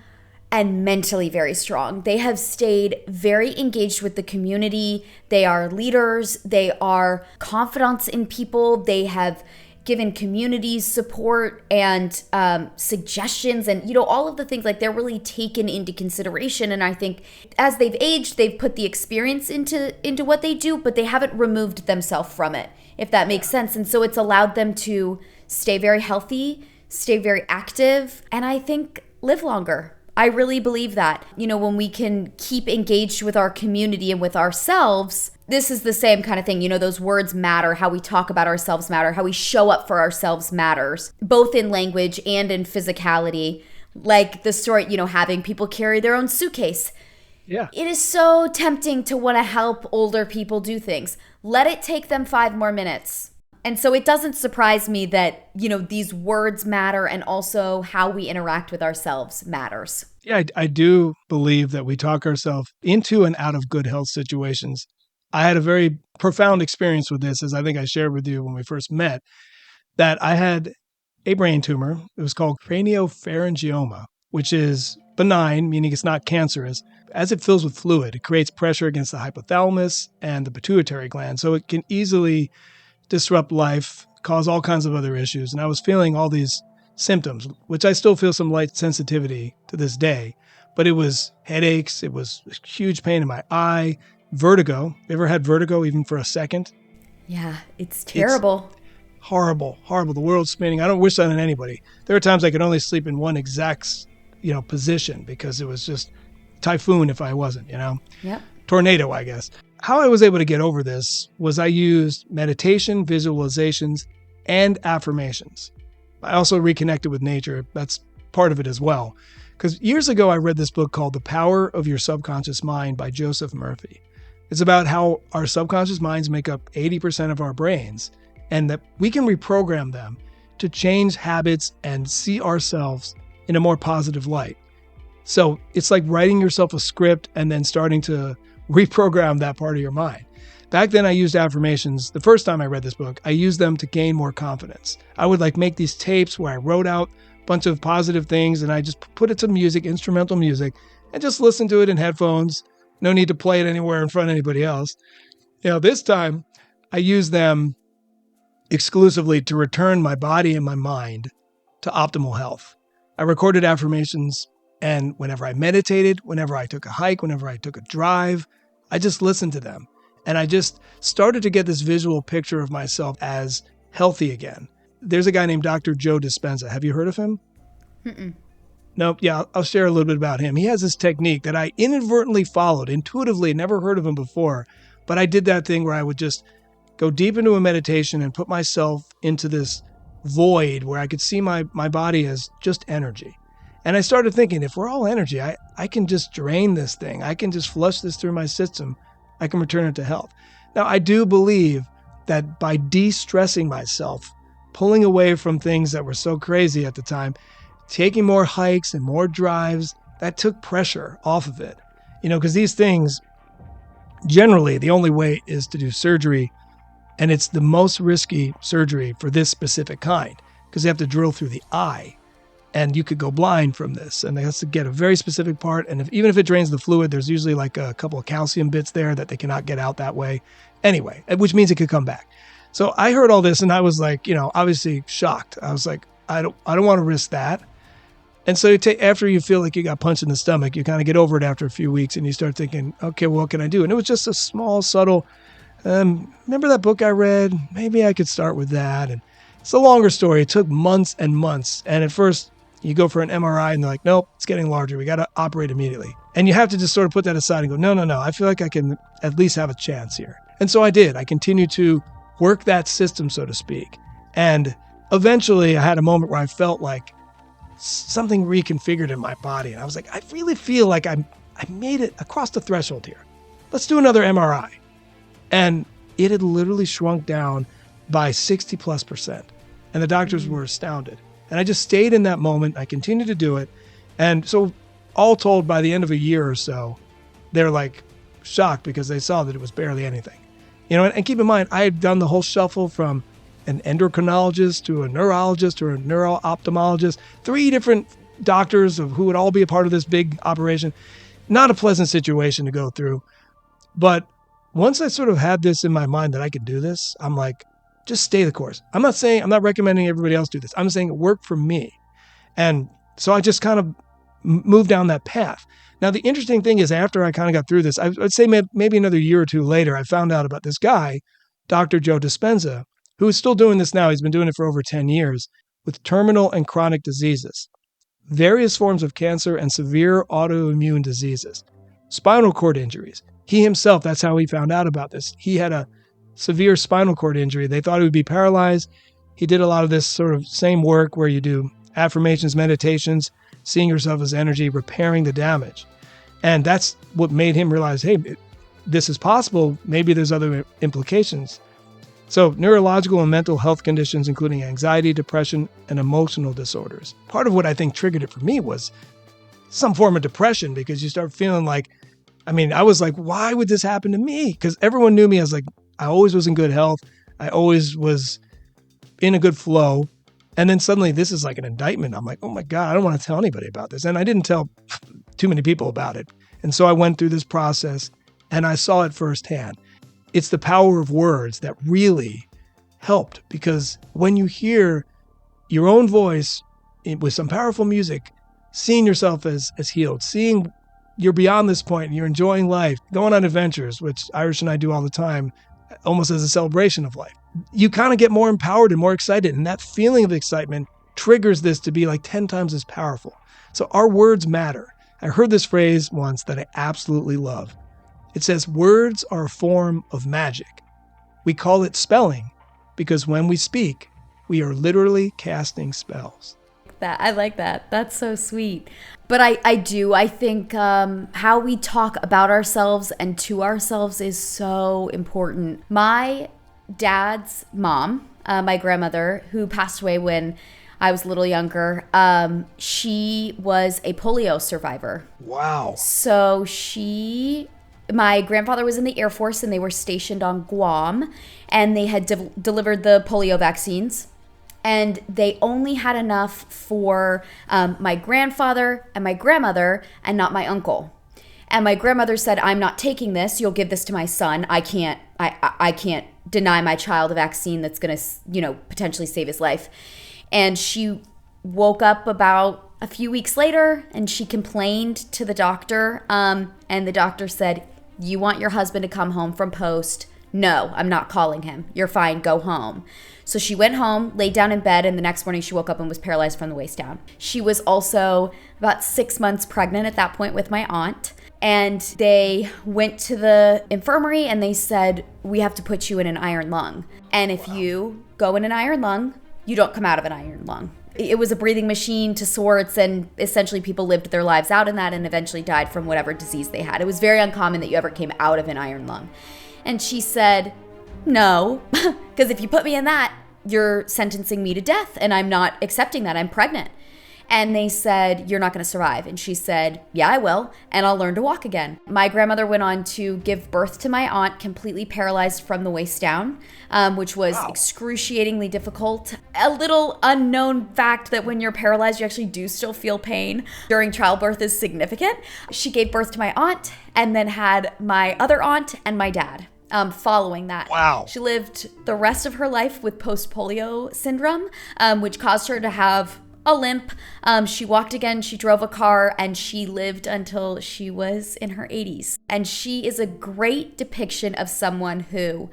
and mentally very strong. They have stayed very engaged with the community. They are leaders. They are confidants in people. They have given communities support and suggestions and, you know, all of the things, like they're really taken into consideration. And I think as they've aged, they've put the experience into what they do, but they haven't removed themselves from it, if that makes sense. And so it's allowed them to stay very healthy, stay very active, and I think live longer. I really believe that. You know, when we can keep engaged with our community and with ourselves, this is the same kind of thing. You know, those words matter. How we talk about ourselves matter. How we show up for ourselves matters, both in language and in physicality. Like the story, you know, having people carry their own suitcase. Yeah. It is so tempting to want to help older people do things. Let it take them 5 more minutes. And so it doesn't surprise me that, you know, these words matter and also how we interact with ourselves matters. Yeah, I do believe that we talk ourselves into and out of good health situations. I had a very profound experience with this, as I think I shared with you when we first met, that I had a brain tumor. It was called craniopharyngioma, which is benign, meaning it's not cancerous. As it fills with fluid, it creates pressure against the hypothalamus and the pituitary gland. So it can easily disrupt life, cause all kinds of other issues. And I was feeling all these symptoms, which I still feel some light sensitivity to this day. But it was headaches, it was a huge pain in my eye, vertigo. You ever had vertigo even for a second? Yeah, it's terrible. It's horrible. The world's spinning. I don't wish that on anybody. There are times I could only sleep in one exact, position because it was just typhoon if I wasn't, Yep. Tornado, I guess. How I was able to get over this was I used meditation, visualizations, and affirmations. I also reconnected with nature. That's part of it as well. Because years ago, I read this book called The Power of Your Subconscious Mind by Joseph Murphy. It's about how our subconscious minds make up 80% of our brains and that we can reprogram them to change habits and see ourselves in a more positive light. So it's like writing yourself a script and then starting to reprogram that part of your mind. Back then I used affirmations. The first time I read this book, I used them to gain more confidence. I would make these tapes where I wrote out a bunch of positive things and I just put it to music, instrumental music, and just listen to it in headphones. No need to play it anywhere in front of anybody else. This time I used them exclusively to return my body and my mind to optimal health. I recorded affirmations, and whenever I meditated, whenever I took a hike, whenever I took a drive, I just listened to them. And I just started to get this visual picture of myself as healthy again. There's a guy named Dr. Joe Dispenza. Have you heard of him? Mm-mm. Nope. Yeah, I'll share a little bit about him. He has this technique that I inadvertently followed, intuitively, never heard of him before. But I did that thing where I would just go deep into a meditation and put myself into this void where I could see my body as just energy. And I started thinking, if we're all energy, I can just drain this thing. I can just flush this through my system. I can return it to health. Now, I do believe that by de-stressing myself, pulling away from things that were so crazy at the time, taking more hikes and more drives, that took pressure off of it. Because these things, generally, the only way is to do surgery, and it's the most risky surgery for this specific kind, because they have to drill through the eye. And you could go blind from this. And they have to get a very specific part. And even if it drains the fluid, there's usually a couple of calcium bits there that they cannot get out that way. Anyway, which means it could come back. So I heard all this and I was obviously shocked. I was like, I don't want to risk that. And so after you feel like you got punched in the stomach, you kind of get over it after a few weeks and you start thinking, okay, well, what can I do? And it was just a small, subtle, remember that book I read? Maybe I could start with that. And It's a longer story. It took months and months. And at first, you go for an MRI and they're like, nope, it's getting larger. We got to operate immediately. And you have to just sort of put that aside and go, no. I feel like I can at least have a chance here. And so I did. I continued to work that system, so to speak. And eventually I had a moment where I felt like something reconfigured in my body. And I was like, I really feel like I made it across the threshold here. Let's do another MRI. And it had literally shrunk down by 60+%. And the doctors were astounded. And I just stayed in that moment. I continued to do it. And so all told, by the end of a year or so, they're like shocked because they saw that it was barely anything. You know, and keep in mind, I had done the whole shuffle from an endocrinologist to a neurologist to a neuro-ophthalmologist, 3 different doctors who would all be a part of this big operation. Not a pleasant situation to go through. But once I sort of had this in my mind that I could do this, I'm like, just stay the course. I'm not recommending everybody else do this. I'm saying it worked for me. And so I just kind of moved down that path. Now, the interesting thing is after I kind of got through this, I'd say maybe another year or two later, I found out about this guy, Dr. Joe Dispenza, who is still doing this now. He's been doing it for over 10 years with terminal and chronic diseases, various forms of cancer and severe autoimmune diseases, spinal cord injuries. He himself, that's how he found out about this. He had a severe spinal cord injury. They thought he would be paralyzed. He did a lot of this sort of same work where you do affirmations, meditations, seeing yourself as energy, repairing the damage. And that's what made him realize, hey, this is possible. Maybe there's other implications. So neurological and mental health conditions, including anxiety, depression, and emotional disorders. Part of what I think triggered it for me was some form of depression, because you start feeling like, I was like, why would this happen to me? Because everyone knew me as like, I always was in good health. I always was in a good flow. And then suddenly this is like an indictment. I'm like, oh my God, I don't want to tell anybody about this. And I didn't tell too many people about it. And so I went through this process and I saw it firsthand. It's the power of words that really helped, because when you hear your own voice with some powerful music, seeing yourself as healed, seeing you're beyond this point and you're enjoying life, going on adventures, which Irish and I do all the time, almost as a celebration of life, you kind of get more empowered and more excited. And that feeling of excitement triggers this to be like 10 times as powerful. So our words matter. I heard this phrase once that I absolutely love. It says, words are a form of magic. We call it spelling because when we speak, we are literally casting spells. I like that. That's so sweet. But I think how we talk about ourselves and to ourselves is so important. My dad's mom, my grandmother, who passed away when I was a little younger, she was a polio survivor. Wow. So my grandfather was in the Air Force and they were stationed on Guam, and they had delivered the polio vaccines. And they only had enough for my grandfather and my grandmother and not my uncle. And my grandmother said, I'm not taking this. You'll give this to my son. I can't deny my child a vaccine that's going to, potentially save his life. And she woke up about a few weeks later and she complained to the doctor. And the doctor said, you want your husband to come home from post? No, I'm not calling him. You're fine. Go home. So she went home, laid down in bed, and the next morning she woke up and was paralyzed from the waist down. She was also about 6 months pregnant at that point with my aunt. And they went to the infirmary and they said, we have to put you in an iron lung. And if you go in an iron lung, you don't come out of an iron lung. It was a breathing machine to sorts, and essentially people lived their lives out in that and eventually died from whatever disease they had. It was very uncommon that you ever came out of an iron lung. And she said, no, because if you put me in that, you're sentencing me to death, and I'm not accepting that. I'm pregnant. And they said, you're not going to survive. And she said, yeah, I will, and I'll learn to walk again. My grandmother went on to give birth to my aunt, completely paralyzed from the waist down, which was excruciatingly difficult. A little unknown fact that when you're paralyzed, you actually do still feel pain during childbirth is significant. She gave birth to my aunt and then had my other aunt and my dad. Following that. Wow. She lived the rest of her life with post-polio syndrome, which caused her to have a limp. She walked again, she drove a car, and she lived until she was in her 80s. And she is a great depiction of someone who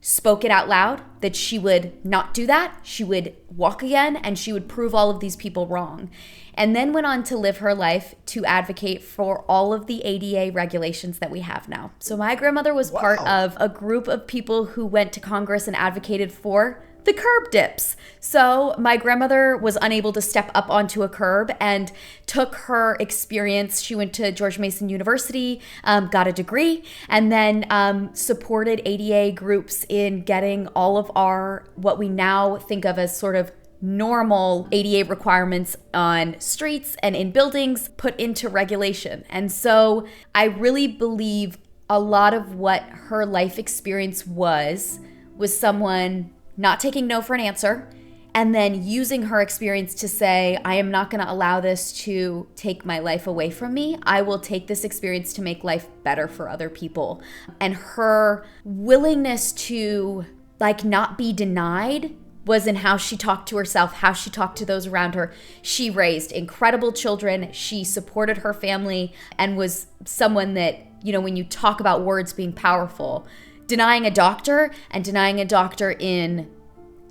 spoke it out loud that she would not do that. She would walk again, and she would prove all of these people wrong. And then went on to live her life to advocate for all of the ADA regulations that we have now. So my grandmother was part of a group of people who went to Congress and advocated for the curb dips. So my grandmother was unable to step up onto a curb and took her experience. She went to George Mason University, got a degree, and then supported ADA groups in getting all of our, what we now think of as sort of normal ADA requirements on streets and in buildings put into regulation. And so I really believe a lot of what her life experience was someone not taking no for an answer, and then using her experience to say, I am not going to allow this to take my life away from me. I will take this experience to make life better for other people. And her willingness to not be denied was in how she talked to herself, how she talked to those around her. She raised incredible children. She supported her family and was someone that, when you talk about words being powerful, denying a doctor in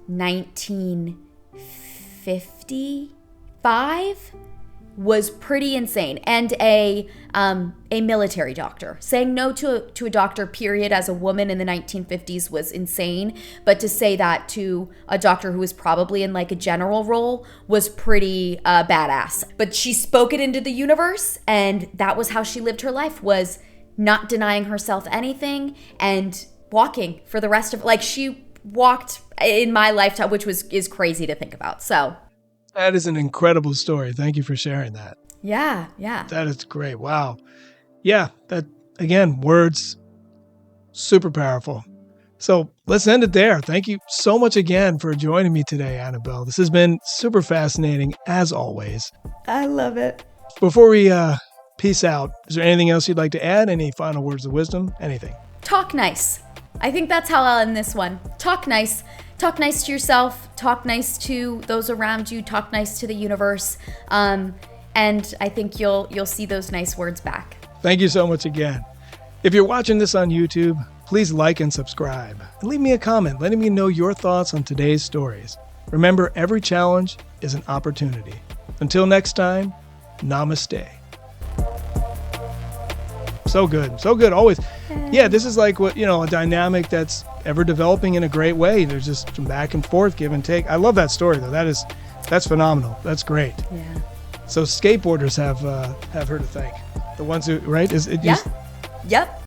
1955 was pretty insane. And a military doctor. Saying no to a doctor, period, as a woman in the 1950s was insane. But to say that to a doctor who was probably in a general role was pretty badass. But she spoke it into the universe, and that was how she lived her life, was not denying herself anything and walking for the rest of, she walked in my lifetime, which is crazy to think about. So that is an incredible story. Thank you for sharing that. Yeah. That is great. Wow. Yeah, that, again, words, super powerful. So let's end it there. Thank you so much again for joining me today, Annabel. This has been super fascinating, as always. I love it. Before we peace out, is there anything else you'd like to add? Any final words of wisdom? Anything? Talk nice. I think that's how I'll end this one. Talk nice. Talk nice to yourself. Talk nice to those around you. Talk nice to the universe. And I think you'll see those nice words back. Thank you so much again. If you're watching this on YouTube, please like and subscribe. And leave me a comment letting me know your thoughts on today's stories. Remember, every challenge is an opportunity. Until next time, namaste. So good. So good. Always. Yeah, this is a dynamic that's ever developing in a great way. There's just some back and forth, give and take. I love that story, though. That's phenomenal. That's great. Yeah. So skateboarders have her to thank. The ones who, right? Yep.